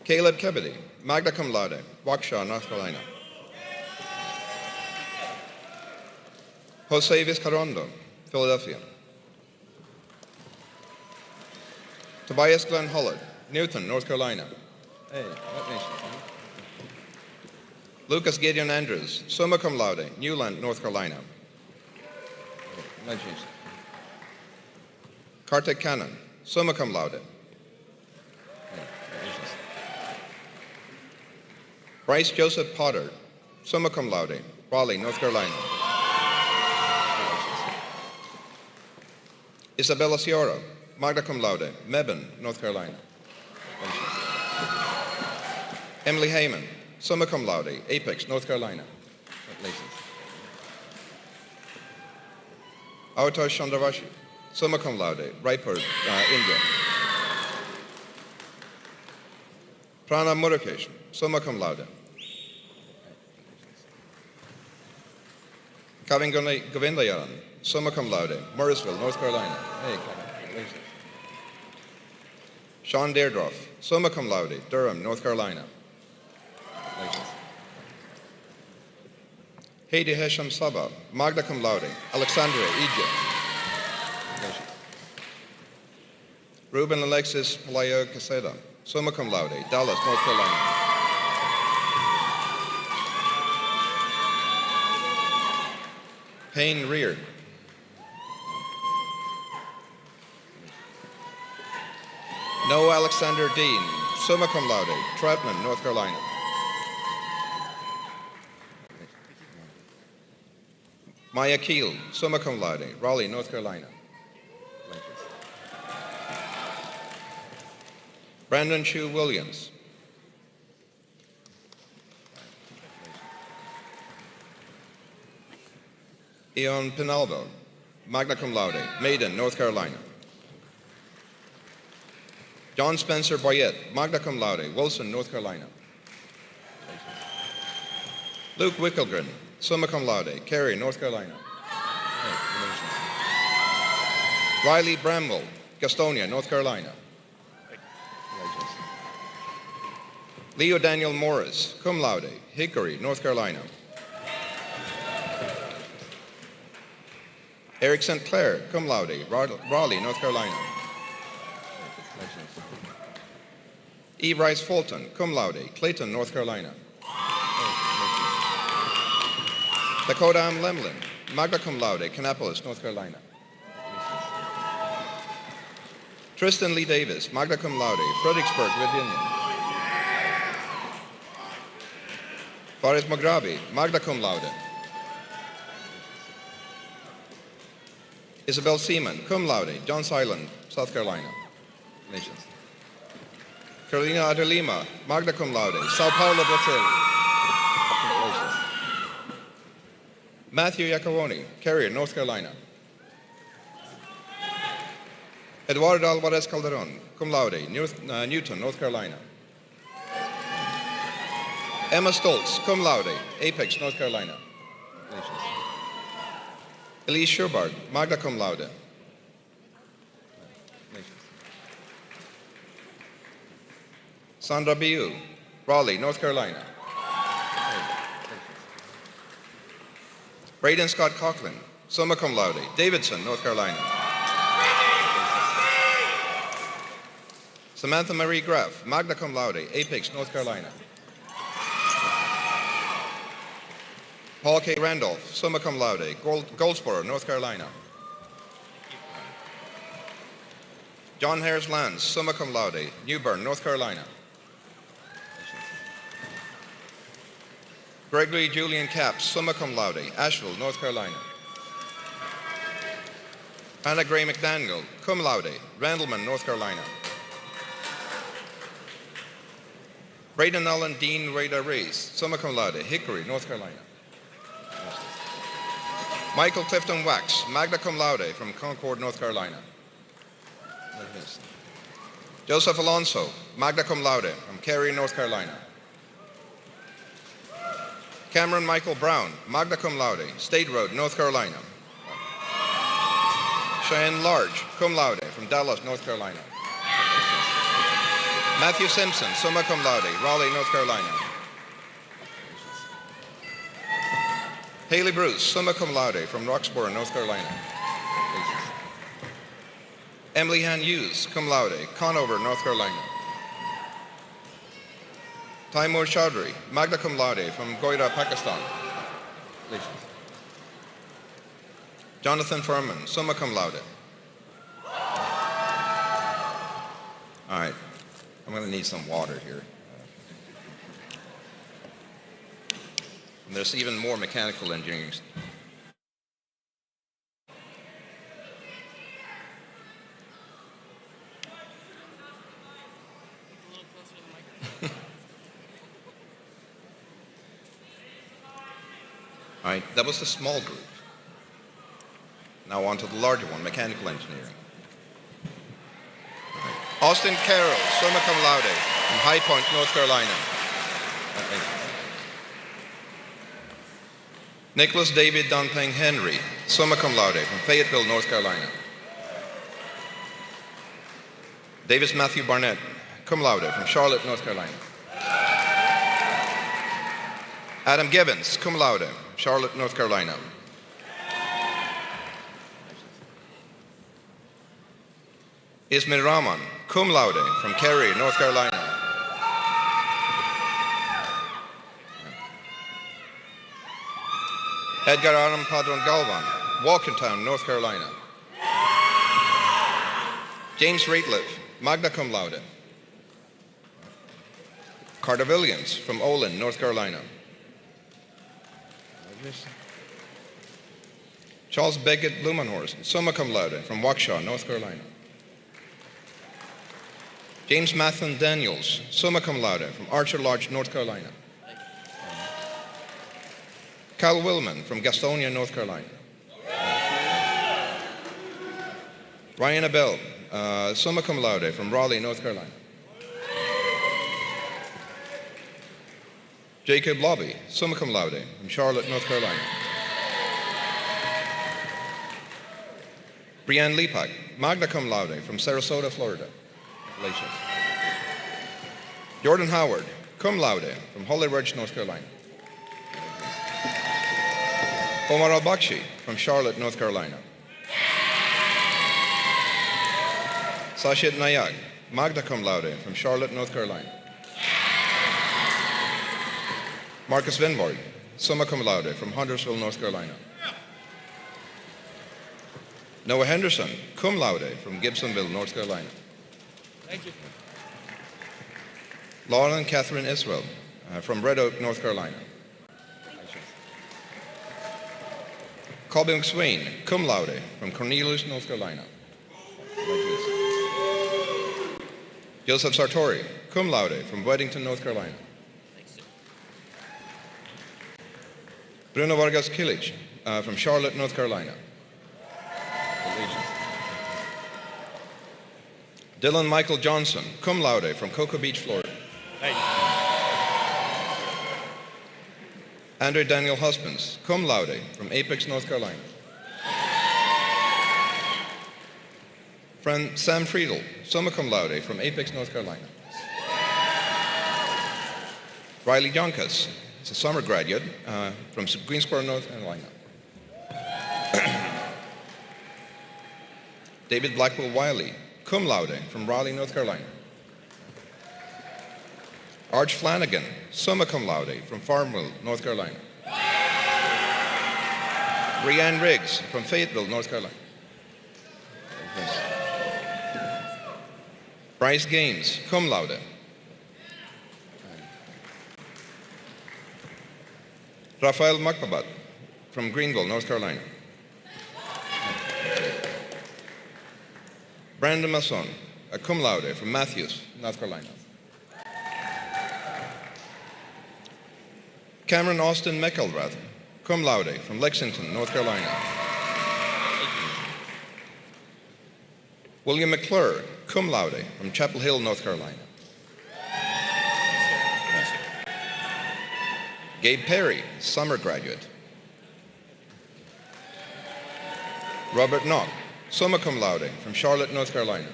Caleb Kebede, magna cum laude, Waukesha, North Carolina. Jose Vizcarrondo, Philadelphia. Tobias Glenn Hullard, Newton, North Carolina. Hey, that makes sense. Lucas Gideon Andrews, summa cum laude, Newland, North Carolina. Kartik Cannon, summa cum laude. Bryce Joseph Potter, summa cum laude, Raleigh, North Carolina. Isabella Sciorra, magna cum laude, Mebane, North Carolina. Emily Heyman, summa cum laude, Apex, North Carolina. Avatosh Chandravashi, summa cum laude, Raipur, India. Prana Murukesh, summa cum laude. Kavin Govindayaran, summa cum laude, Morrisville, North Carolina. Hey, Kevin. Sean Deirdroff, summa cum laude, Durham, North Carolina. Heidi Hesham Saba, magna cum laude, Alexandria, Egypt. Ruben Alexis Palayo Caseda, summa cum laude, Dallas, North Carolina. Payne Rear. Noah Alexander Dean, summa cum laude, Troutman, North Carolina. Maya Keel, summa cum laude, Raleigh, North Carolina. Brandon Chu Williams. Eon Pinaldo, magna cum laude, Maiden, North Carolina. John Spencer Boyette, magna cum laude, Wilson, North Carolina. Luke Wickelgren, summa cum laude, Cary, North Carolina. Riley Bramwell, Gastonia, North Carolina. Leo Daniel Morris, cum laude, Hickory, North Carolina. Eric St. Clair, cum laude, Raleigh, North Carolina. E. Rice Fulton, cum laude, Clayton, North Carolina. Dakota M. Lemlin, magna cum laude, Kannapolis, North Carolina. Tristan Lee Davis, magna cum laude, Fredericksburg, Virginia. Faris Maghrabi, magna cum laude. Isabel Seaman, cum laude, Johns Island, South Carolina. Nations. Carolina Adelima, magna cum laude, Sao Paulo, Brazil. Matthew Iacovoni, Carrier, North Carolina. Eduardo Alvarez Calderon, cum laude, Newton, North Carolina. Emma Stoltz, cum laude, Apex, North Carolina. Elise Schubart, magna cum laude. Sandra Biu, Raleigh, North Carolina. Braden Scott Coughlin, summa cum laude, Davidson, North Carolina. Samantha Marie Graff, magna cum laude, Apex, North Carolina. Paul K. Randolph, summa cum laude, Goldsboro, North Carolina. John Harris Lance, summa cum laude, New Bern, North Carolina. Gregory Julian Capps, summa cum laude, Asheville, North Carolina. Anna Gray McDaniel, cum laude, Randleman, North Carolina. Braden Allen Dean Rada Rees, summa cum laude, Hickory, North Carolina. Michael Clifton Wax, magna cum laude from Concord, North Carolina. Joseph Alonso, magna cum laude from Cary, North Carolina. Cameron Michael Brown, magna cum laude, State Road, North Carolina. Cheyenne Large, cum laude from Dallas, North Carolina. Matthew Simpson, summa cum laude, Raleigh, North Carolina. Haley Bruce, summa cum laude from Roxborough, North Carolina. Emily Han Hughes, cum laude, Conover, North Carolina. Taimur Chaudhry, magna cum laude from Goida, Pakistan. Jonathan Furman, summa cum laude. All right, I'm going to need some water here. And there's even more mechanical engineering. All right, that was the small group. Now on to the larger one, mechanical engineering. All right. Austin Carroll, summa cum laude, from High Point, North Carolina. Nicholas David Dunpeng Henry, summa cum laude, from Fayetteville, North Carolina. Davis Matthew Barnett, cum laude, from Charlotte, North Carolina. Adam Gibbons, cum laude, Charlotte, North Carolina. Ismail Rahman, cum laude, from Cary, North Carolina. Edgar Aram Padron Galvan, Walkertown, North Carolina. James Rateliff, magna cum laude. Carter Williams, from Olin, North Carolina. Charles Beckett Blumenhorst, summa cum laude, from Waukesha, North Carolina. James Mathen Daniels, summa cum laude, from Archer Lodge, North Carolina. Kyle Willman, from Gastonia, North Carolina. Ryan Abel, summa cum laude, from Raleigh, North Carolina. Jacob Lobby, summa cum laude, from Charlotte, North Carolina. Brianne Lepak, magna cum laude, from Sarasota, Florida. Congratulations. Jordan Howard, cum laude, from Holly Ridge, North Carolina. Omar Al-Bakshi, from Charlotte, North Carolina. Sashit Nayak, magna cum laude, from Charlotte, North Carolina. Marcus Vinborg, summa cum laude, from Huntersville, North Carolina. Noah Henderson, cum laude, from Gibsonville, North Carolina. Thank you. Lauren Catherine Iswell, from Red Oak, North Carolina. Colby McSwain, cum laude, from Cornelius, North Carolina. Joseph Sartori, cum laude, from Weddington, North Carolina. Bruno Vargas Kilic, from Charlotte, North Carolina. Dylan Michael Johnson, cum laude, from Cocoa Beach, Florida. Thank you. Andre Daniel Husbands, cum laude, from Apex, North Carolina. Friend Sam Friedel, summa cum laude, from Apex, North Carolina. Riley Jonkas, he's a summer graduate from Greensboro, North Carolina. David Blackwell Wiley, cum laude, from Raleigh, North Carolina. Arch Flanagan, summa cum laude, from Farmville, North Carolina. Rianne Riggs, from Fayetteville, North Carolina. Bryce Gaines, cum laude. Rafael Makbabat, from Greenville, North Carolina. Brandon Masson, cum laude, from Matthews, North Carolina. Cameron Austin McElrath, cum laude, from Lexington, North Carolina. William McClure, cum laude, from Chapel Hill, North Carolina. Gabe Perry, summer graduate. Robert Knock, summa cum laude, from Charlotte, North Carolina.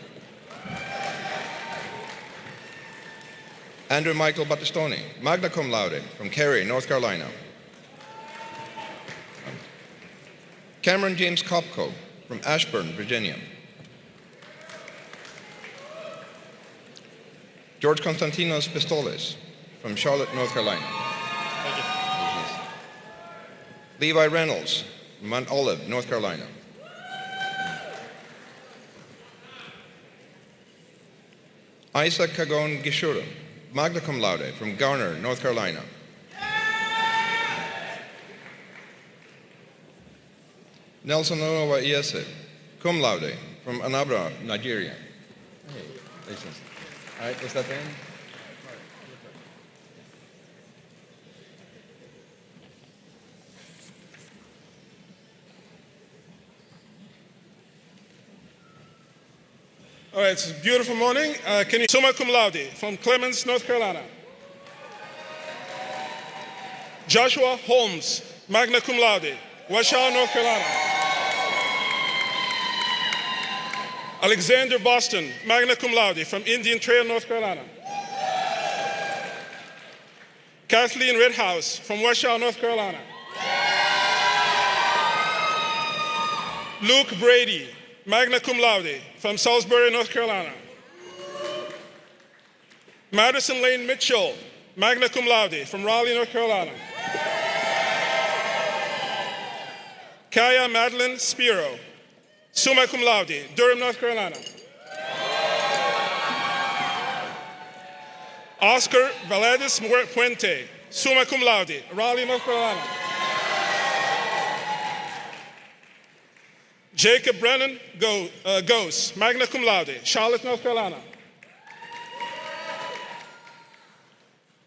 Andrew Michael Battistoni, magna cum laude, from Cary, North Carolina. Cameron James Kopko, from Ashburn, Virginia. George Konstantinos Pistoles, from Charlotte, North Carolina. Levi Reynolds, from Mount Olive, North Carolina. Isaac Kagon Gishura, magna cum laude, from Garner, North Carolina. Nelson Onowa Iyese, cum laude, from Anambra, Nigeria. Hey, congratulations. All right, is that in? All right, it's a beautiful morning. Can you summa cum laude from Clemens, North Carolina? Joshua Holmes, magna cum laude, Washoe, North Carolina. Alexander Boston, magna cum laude, from Indian Trail, North Carolina. Kathleen Rithouse, from Washoe, North Carolina. Luke Brady, magna cum laude, from Salisbury, North Carolina. Madison Lane Mitchell, magna cum laude, from Raleigh, North Carolina. Kaya Madeline Spiro, summa cum laude, Durham, North Carolina. Oscar Valadez Puente, summa cum laude, Raleigh, North Carolina. Jacob Brennan Gose, magna cum laude, Charlotte, North Carolina.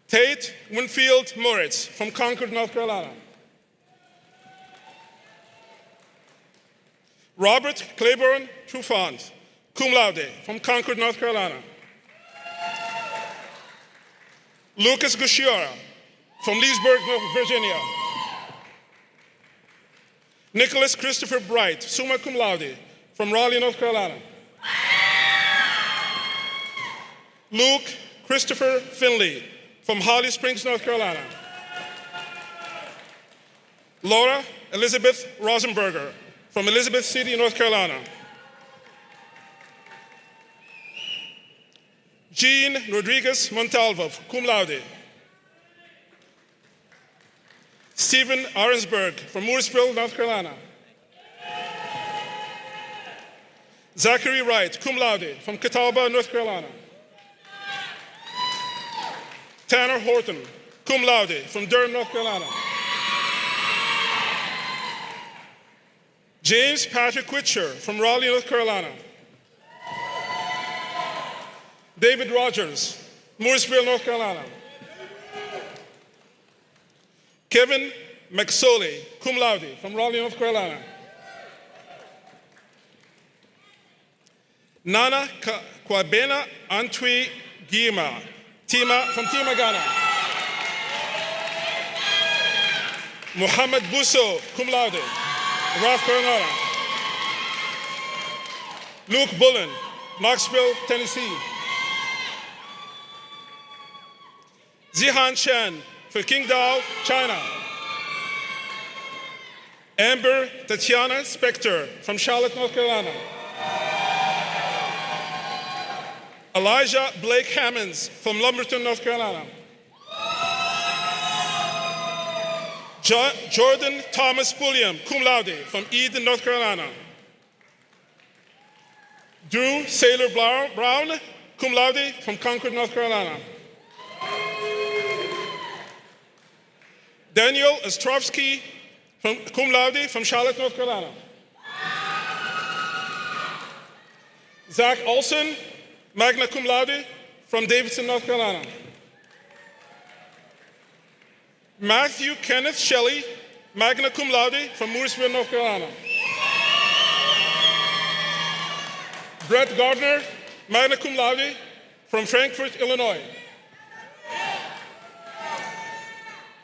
Tate Winfield Moritz, from Concord, North Carolina. Robert Claiborne Trufant, cum laude, from Concord, North Carolina. Lucas Gusciora, from Leesburg, Virginia. Nicholas Christopher Bright, summa cum laude, from Raleigh, North Carolina. Luke Christopher Finley, from Holly Springs, North Carolina. Laura Elizabeth Rosenberger, from Elizabeth City, North Carolina. Jean Rodriguez Montalvo, cum laude. Stephen Arensberg, from Mooresville, North Carolina. Zachary Wright, cum laude, from Catawba, North Carolina. Tanner Horton, cum laude, from Durham, North Carolina. James Patrick Witcher, from Raleigh, North Carolina. David Rogers, Mooresville, North Carolina. Kevin McSorley, cum laude, from Raleigh, North Carolina. Nana Kwabena Antwi Gima, from Tima, Ghana. Muhammad Busso, cum laude, North Carolina. Luke Bullen, Knoxville, Tennessee. Zihan Chen, for Qingdao, China. Amber Tatiana Spector, from Charlotte, North Carolina. Elijah Blake Hammonds, from Lumberton, North Carolina. Jordan Thomas Pulliam, cum laude, from Eden, North Carolina. Drew Saylor Brown, cum laude, from Concord, North Carolina. Daniel Ostrovsky, cum laude, from Charlotte, North Carolina. Zach Olson, magna cum laude, from Davidson, North Carolina. Matthew Kenneth Shelley, magna cum laude, from Mooresville, North Carolina. Brett Gardner, magna cum laude, from Frankfort, Illinois.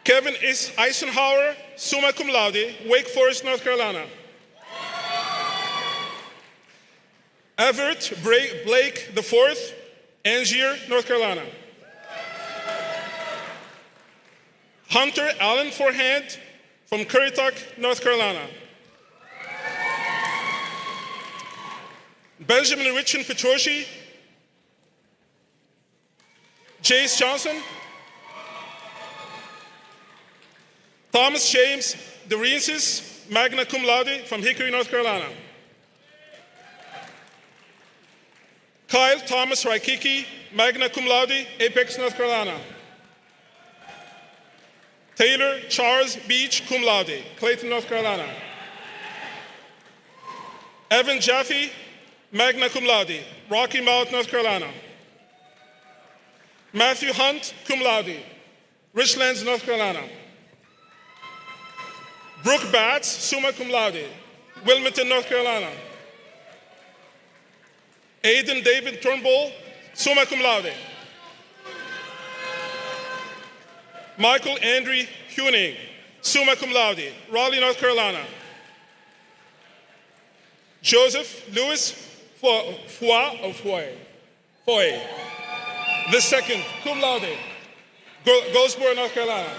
Kevin Eisenhower, summa cum laude, Wake Forest, North Carolina. Everett Blake IV, Angier, North Carolina. Hunter Allen Forehand, from Currituck, North Carolina. Benjamin Richard Petroshi. Chase Johnson. Thomas James DeReensis, magna cum laude, from Hickory, North Carolina. Kyle Thomas Raikiki, magna cum laude, Apex, North Carolina. Taylor Charles Beach, cum laude, Clayton, North Carolina. Evan Jaffe, magna cum laude, Rocky Mount, North Carolina. Matthew Hunt, cum laude, Richlands, North Carolina. Brooke Batts, summa cum laude, Wilmington, North Carolina. Aiden David Turnbull, summa cum laude. Michael Andrew Huning, summa cum laude, Raleigh, North Carolina. Joseph Louis Foy, the second, cum laude, Goldsboro, North Carolina.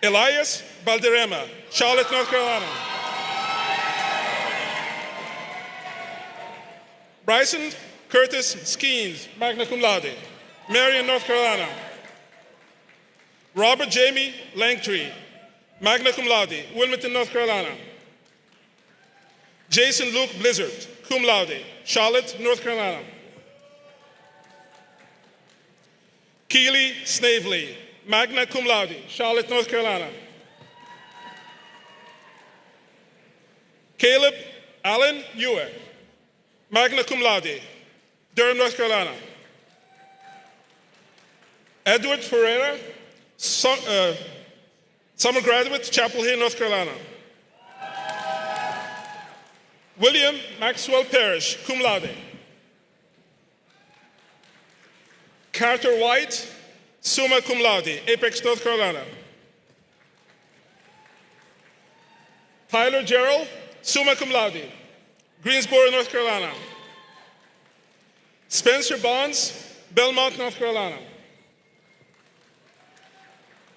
Elias Balderrama, Charlotte, North Carolina. Bryson Curtis Skeens, magna cum laude, Marion, North Carolina. Robert Jamie Langtree, magna cum laude, Wilmington, North Carolina. Jason Luke Blizzard, cum laude, Charlotte, North Carolina. Keely Snavely, magna cum laude, Charlotte, North Carolina. Caleb Allen Ewer, magna cum laude, Durham, North Carolina. Edward Ferreira, summer graduate, Chapel Hill, North Carolina. William Maxwell Parrish, cum laude. Carter White, summa cum laude, Apex, North Carolina. Tyler Gerald, summa cum laude, Greensboro, North Carolina. Spencer Bonds, Belmont, North Carolina.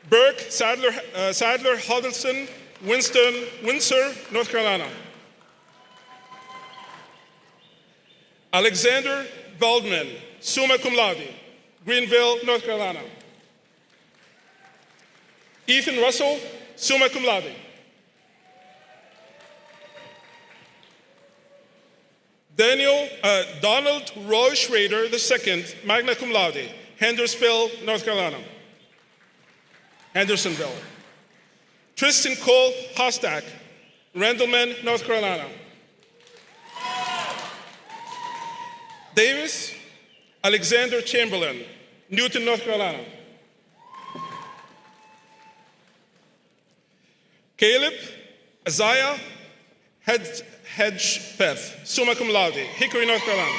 Burke Sadler Huddleston, Windsor, North Carolina. Alexander Waldman, summa cum laude, Greenville, North Carolina. Ethan Russell, summa cum laude. Donald Roy Schrader II, magna cum laude, Hendersonville, North Carolina. Hendersonville. Tristan Cole Hostak, Randleman, North Carolina. Davis Alexander Chamberlain, Newton, North Carolina. Caleb Isaiah Hedgepeth, summa cum laude, Hickory, North Carolina.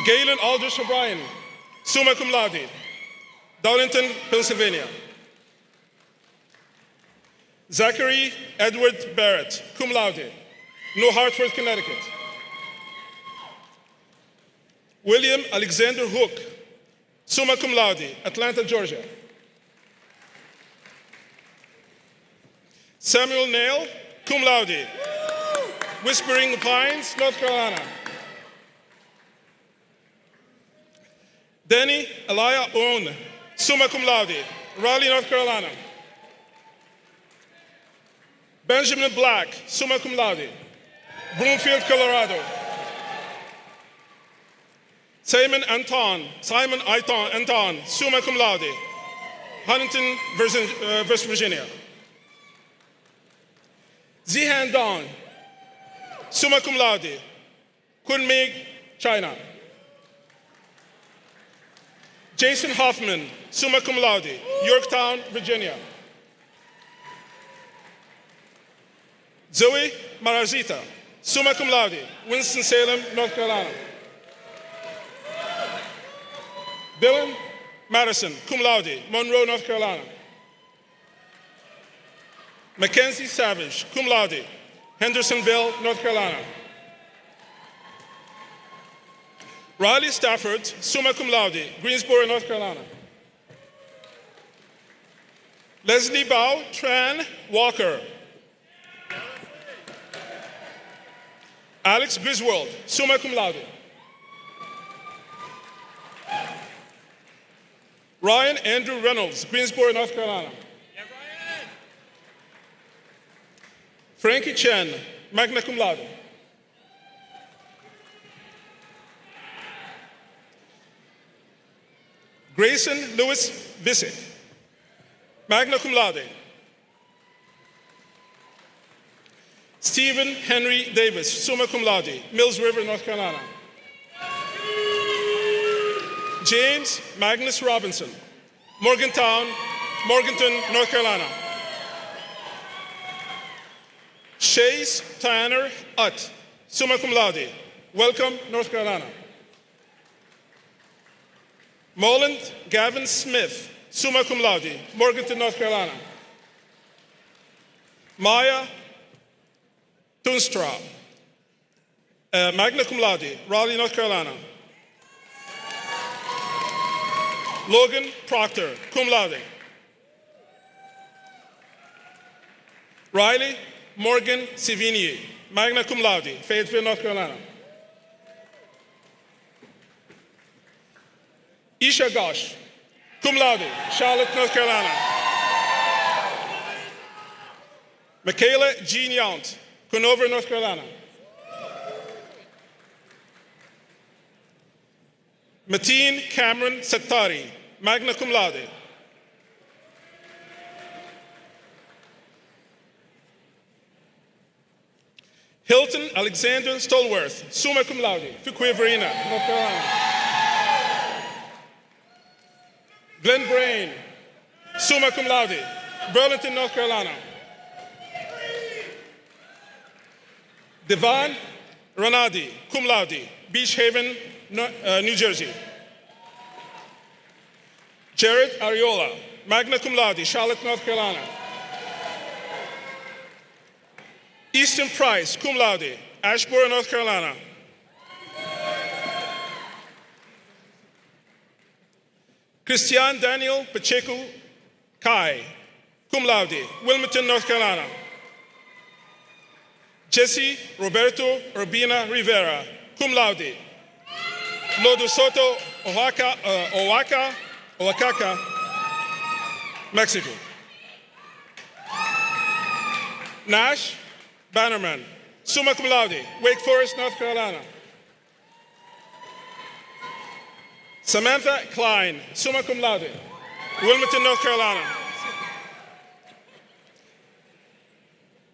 Galen Aldrich O'Brien, summa cum laude, Darlington, Pennsylvania. Zachary Edward Barrett, cum laude, New Hartford, Connecticut. William Alexander Hook, summa cum laude, Atlanta, Georgia. Samuel Nail, cum laude, Whispering Pines, North Carolina. Danny Elia Owen, summa cum laude, Raleigh, North Carolina. Benjamin Black, summa cum laude, Broomfield, Colorado. Simon Anton, summa cum laude, Huntington, West Virginia. Zihan Dong, summa cum laude, Kunming, China. Jason Hoffman, summa cum laude, Yorktown, Virginia. Zoe Marazita, summa cum laude, Winston-Salem, North Carolina. Dylan Madison, cum laude, Monroe, North Carolina. Mackenzie Savage, cum laude, Hendersonville, North Carolina. Riley Stafford, summa cum laude, Greensboro, North Carolina. Leslie Bao Tran Walker. Alex Griswold, summa cum laude. Ryan Andrew Reynolds, Greensboro, North Carolina. Frankie Chen, magna cum laude. Grayson Lewis Visick, magna cum laude, Stephen Henry Davis, summa cum laude, Mills River, North Carolina. James Magnus Robinson, Morganton, North Carolina. Chase Tanner Utt, summa cum laude, Welcome, North Carolina. Moland Gavin Smith, summa cum laude, Morganton, North Carolina. Maya Tunstra, magna cum laude, Raleigh, North Carolina. Logan Proctor, cum laude. Riley Morgan Savigny, magna cum laude, Fayetteville, North Carolina. Isha Ghosh, cum laude, Charlotte, North Carolina. Michaela Jean Yount, Conover, North Carolina. Mateen Cameron Sattari, magna cum laude. Hilton Alexander Stolworth, summa cum laude, Fuquay Varina, North Carolina. Glenn Brain, summa cum laude, Burlington, North Carolina. Devon Ranadi, cum laude, Beach Haven, New Jersey. Jared Ariola, magna cum laude, Charlotte, North Carolina. Easton Price, cum laude, Asheboro, North Carolina. Christian Daniel Pacheco Kai, cum laude, Wilmington, North Carolina. Jesse Roberto Urbina Rivera, cum laude, Lodo Soto, Oaxaca, Mexico. Nash Bannerman, summa cum laude, Wake Forest, North Carolina. Samantha Klein, summa cum laude, Wilmington, North Carolina.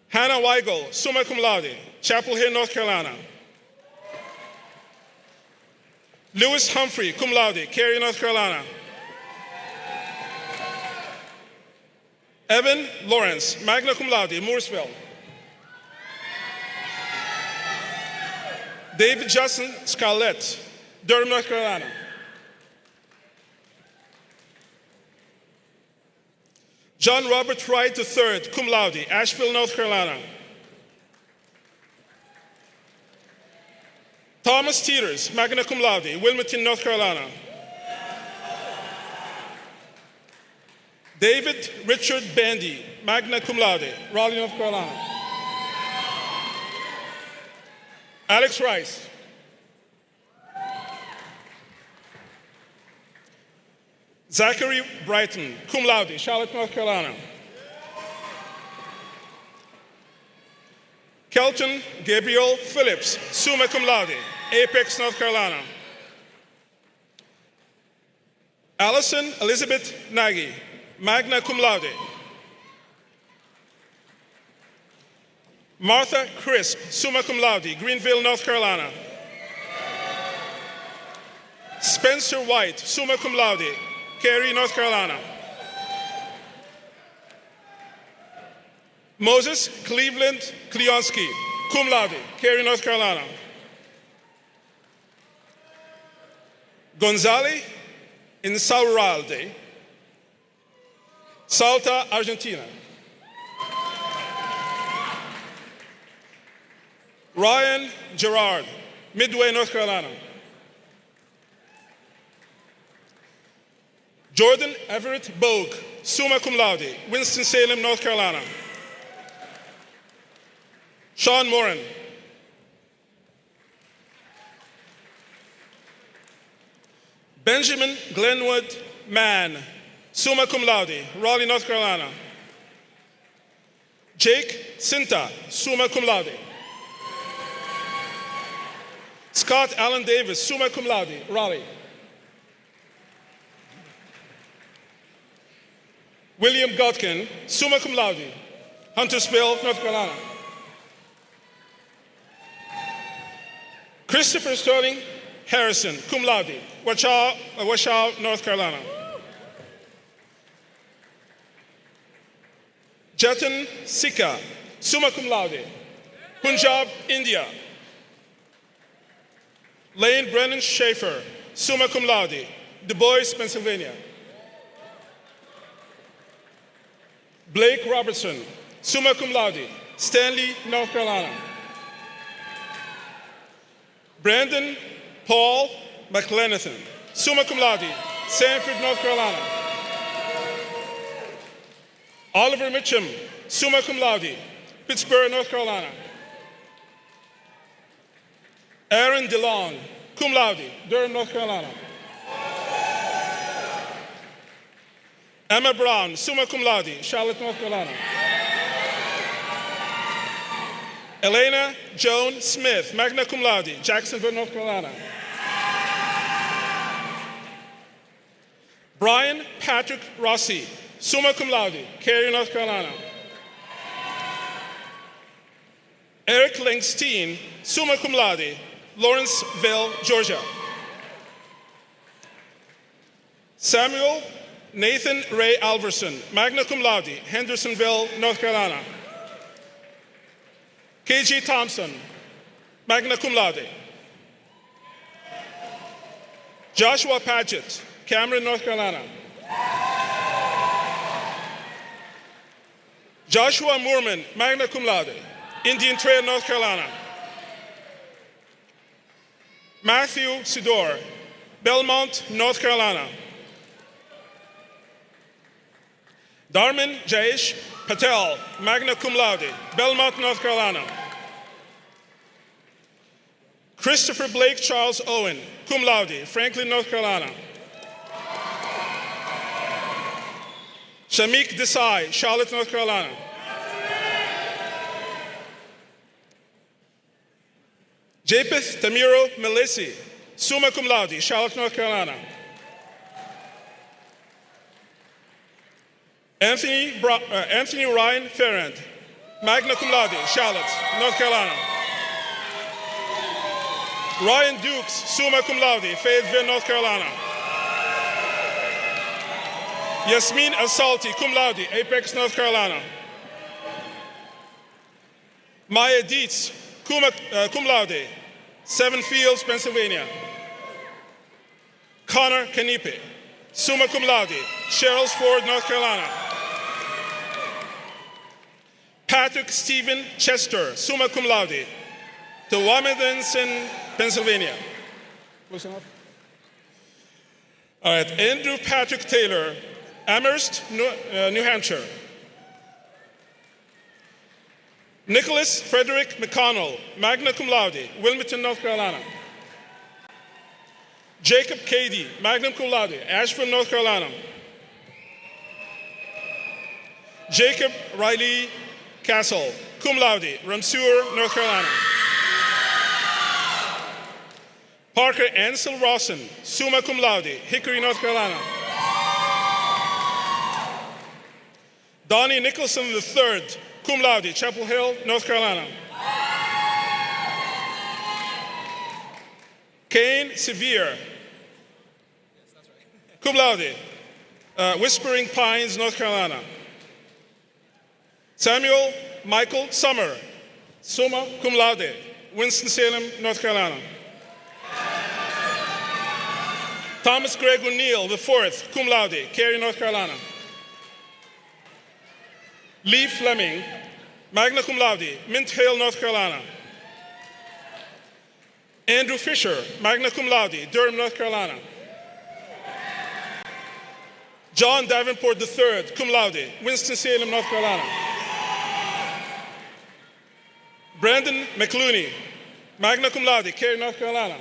Hannah Weigel, summa cum laude, Chapel Hill, North Carolina. Lewis Humphrey, cum laude, Cary, North Carolina. Evan Lawrence, magna cum laude, Mooresville. David Justin Scarlett, Durham, North Carolina. John Robert Wright III, cum laude, Asheville, North Carolina. Thomas Teeters, magna cum laude, Wilmington, North Carolina. David Richard Bandy, magna cum laude, Raleigh, North Carolina. Alex Rice. Zachary Brighton, cum laude, Charlotte, North Carolina. Kelton Gabriel Phillips, summa cum laude, Apex, North Carolina. Allison Elizabeth Nagy, magna cum laude. Martha Crisp, summa cum laude, Greenville, North Carolina. Spencer White, summa cum laude, Cary, North Carolina. Moses Cleveland Kleonski, cum laude, Cary, North Carolina. Gonzalo Insaurralde, Salta, Argentina. Ryan Gerard, Midway, North Carolina. Jordan Everett Bogue, summa cum laude, Winston-Salem, North Carolina. Sean Moran. Benjamin Glenwood Mann, summa cum laude, Raleigh, North Carolina. Jake Sinta, summa cum laude. Scott Allen Davis, summa cum laude, Raleigh. William Godkin, summa cum laude, Huntersville, North Carolina. Christopher Sterling Harrison, cum laude, Washoe, North Carolina. Jatin Sikka, summa cum laude, Punjab, India. Lane Brennan Schaefer, summa cum laude, Du Bois, Pennsylvania. Blake Robertson, summa cum laude, Stanley, North Carolina. Brandon Paul McLenathan, summa cum laude, Sanford, North Carolina. Oliver Mitchum, summa cum laude, Pittsburgh, North Carolina. Aaron DeLong, cum laude, Durham, North Carolina. Emma Brown, summa cum laude, Charlotte, North Carolina. Elena Joan Smith, magna cum laude, Jacksonville, North Carolina. Brian Patrick Rossi, summa cum laude, Cary, North Carolina. Eric Langstein, summa cum laude, Lawrenceville, Georgia. Samuel Nathan Ray Alverson, magna cum laude, Hendersonville, North Carolina. KG Thompson, magna cum laude. Joshua Padgett, Cameron, North Carolina. Joshua Moorman, magna cum laude, Indian Trail, North Carolina. Matthew Sidor, Belmont, North Carolina. Darman Jayesh Patel, magna cum laude, Belmont, North Carolina. Christopher Blake Charles Owen, cum laude, Franklin, North Carolina. Shamik Desai, Charlotte, North Carolina. Japeth Tamiro Melisi, summa cum laude, Charlotte, North Carolina. Anthony Ryan Ferrand, magna cum laude, Charlotte, North Carolina. Ryan Dukes, summa cum laude, Fayetteville, North Carolina. Yasmin Asalti, cum laude, Apex, North Carolina. Maya Dietz, cum laude, Seven Fields, Pennsylvania. Connor Kanipe, summa cum laude, Sherrills Ford, North Carolina. Patrick Stephen Chester, summa cum laude, to Wamidenson, Pennsylvania. Close enough? All right, Andrew Patrick Taylor, Amherst, New Hampshire. Nicholas Frederick McConnell, magna cum laude, Wilmington, North Carolina. Jacob Cady, magna cum laude, Asheville, North Carolina. Jacob Riley Castle, cum laude, Ramseur, North Carolina. Parker Ansel Rawson, summa cum laude, Hickory, North Carolina. Donnie Nicholson III, cum laude, Chapel Hill, North Carolina. Kane Sevier, cum laude, Whispering Pines, North Carolina. Samuel Michael Summer, summa cum laude, Winston-Salem, North Carolina. Thomas Greg O'Neill IV, cum laude, Cary, North Carolina. Lee Fleming, magna cum laude, Mint Hill, North Carolina. Andrew Fisher, magna cum laude, Durham, North Carolina. John Davenport III, cum laude, Winston-Salem, North Carolina. Brandon McLooney, magna cum laude, Cary, North Carolina.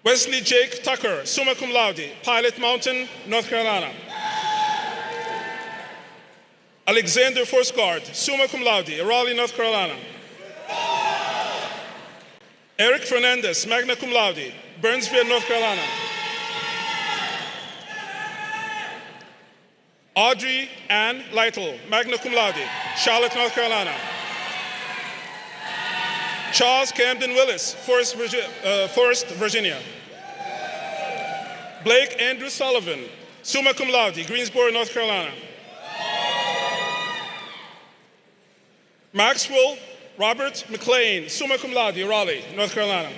Wesley Jake Tucker, summa cum laude, Pilot Mountain, North Carolina. Alexander Forsgaard, summa cum laude, Raleigh, North Carolina. Eric Fernandez, magna cum laude, Burnsville, North Carolina. Audrey Ann Lytle, magna cum laude, Charlotte, North Carolina. Charles Camden Willis, Forest, Virginia. Blake Andrew Sullivan, summa cum laude, Greensboro, North Carolina. Maxwell Robert McLean, summa cum laude, Raleigh, North Carolina.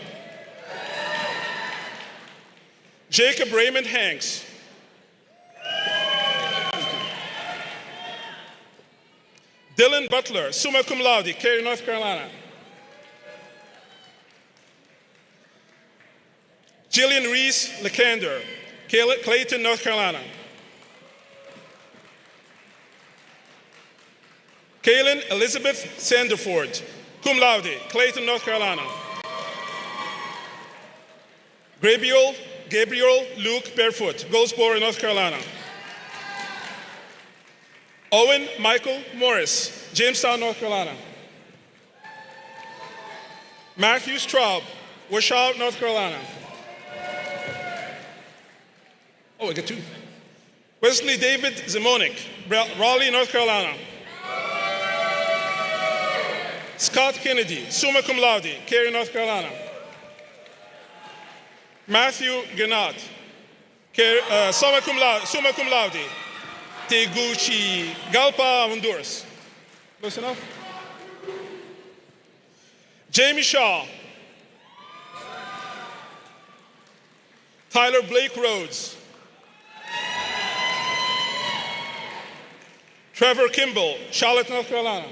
Jacob Raymond Hanks. Dylan Butler, summa cum laude, Cary, North Carolina. Jillian Reese Lekander, Clayton, North Carolina. Kaylin Elizabeth Sanderford, cum laude, Clayton, North Carolina. Gabriel Luke Barefoot, Goldsboro, North Carolina. Owen Michael Morris, Jamestown, North Carolina. Matthew Straub, Washoe, North Carolina. Oh, I get two. Wesley David Zimonik, Raleigh, North Carolina. Scott Kennedy, summa cum laude, Cary, North Carolina. Matthew Gennat, summa cum laude, Tegucigalpa, Honduras. Close enough? Jamie Shaw. Tyler Blake Rhodes. Trevor Kimball, Charlotte, North Carolina.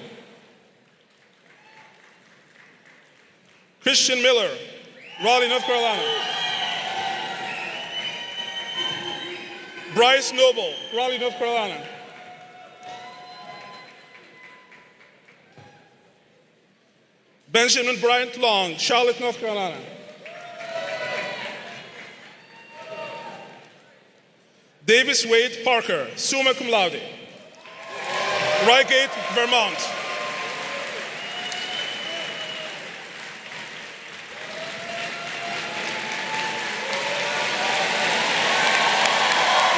Christian Miller, Raleigh, North Carolina. Bryce Noble, Raleigh, North Carolina. Benjamin Bryant Long, Charlotte, North Carolina. Davis Wade Parker, summa cum laude, Reigate, Vermont.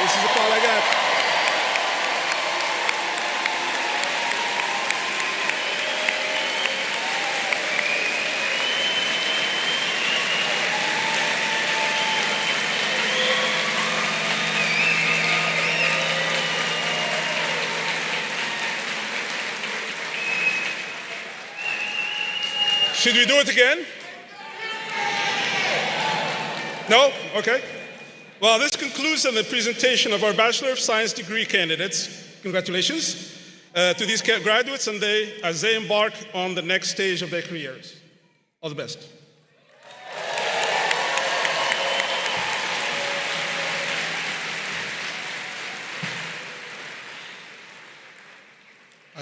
This is the part I got. Should we do it again? No? Okay. Well, this concludes the presentation of our Bachelor of Science degree candidates. Congratulations to these graduates and as they embark on the next stage of their careers. All the best.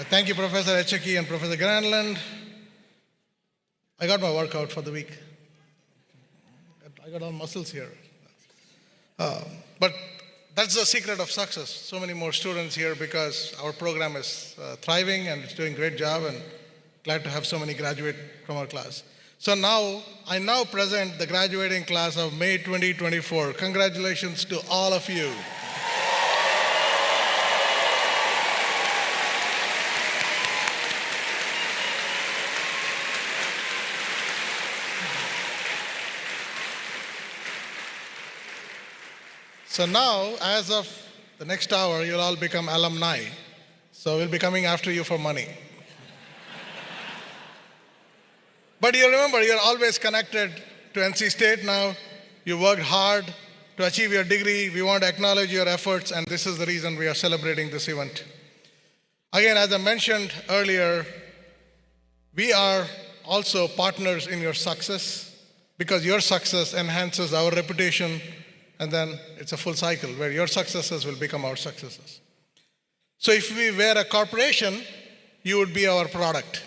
Thank you, Professor Echeki and Professor Granlund. I got my workout for the week. I got all muscles here. But that's the secret of success. So many more students here because our program is thriving and it's doing a great job, and glad to have so many graduate from our class. So I now present the graduating class of May 2024. Congratulations to all of you. So now, as of the next hour, you'll all become alumni. So we'll be coming after you for money. But you remember, you're always connected to NC State now. You worked hard to achieve your degree. We want to acknowledge your efforts, and this is the reason we are celebrating this event. Again, as I mentioned earlier, we are also partners in your success because your success enhances our reputation. And then it's a full cycle where your successes will become our successes. So if we were a corporation, you would be our product.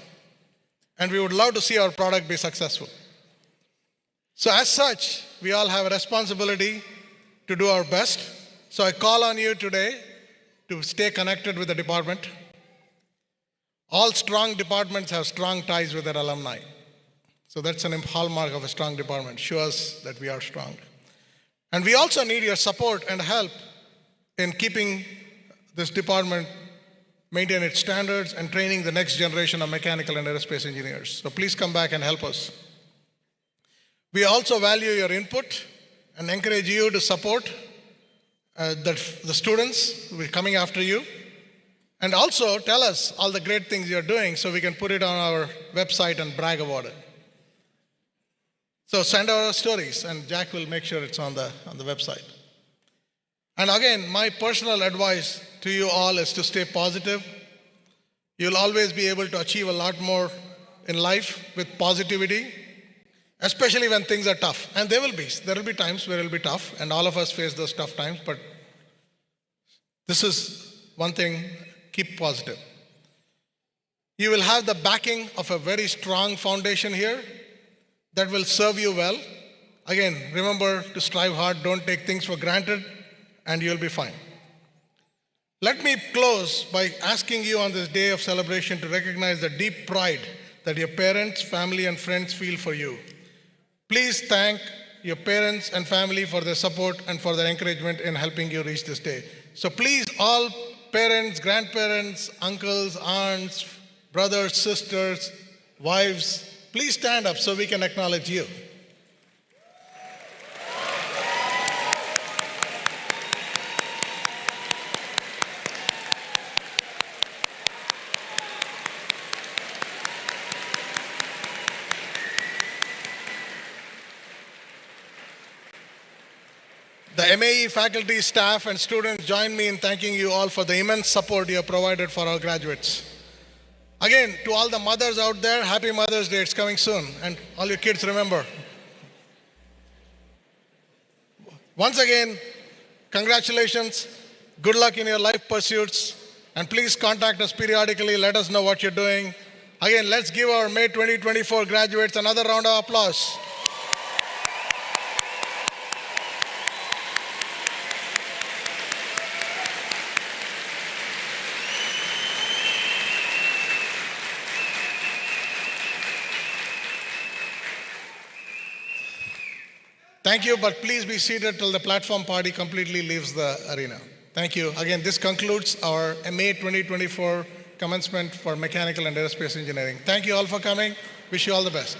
And we would love to see our product be successful. So as such, we all have a responsibility to do our best. So I call on you today to stay connected with the department. All strong departments have strong ties with their alumni. So that's an hallmark of a strong department. Show us that we are strong. And we also need your support and help in keeping this department maintain its standards, and training the next generation of mechanical and aerospace engineers. So please come back and help us. We also value your input and encourage you to support the students who are coming after you. And also tell us all the great things you're doing so we can put it on our website and brag about it. So send our stories, and Jack will make sure it's on the website. And again, my personal advice to you all is to stay positive. You'll always be able to achieve a lot more in life with positivity, especially when things are tough. And there will be times where it will be tough, and all of us face those tough times, but this is one thing, keep positive. You will have the backing of a very strong foundation here that will serve you well. Again, remember to strive hard, don't take things for granted, and you'll be fine. Let me close by asking you on this day of celebration to recognize the deep pride that your parents, family, and friends feel for you. Please thank your parents and family for their support and for their encouragement in helping you reach this day. So please, all parents, grandparents, uncles, aunts, brothers, sisters, wives, please stand up so we can acknowledge you. The MAE faculty, staff, and students join me in thanking you all for the immense support you have provided for our graduates. Again, to all the mothers out there, happy Mother's Day, it's coming soon. And all your kids, remember. Once again, congratulations, good luck in your life pursuits, and please contact us periodically, let us know what you're doing. Again, let's give our May 2024 graduates another round of applause. Thank you, but please be seated till the platform party completely leaves the arena. Thank you. Again, this concludes our MA 2024 commencement for mechanical and aerospace engineering. Thank you all for coming. Wish you all the best.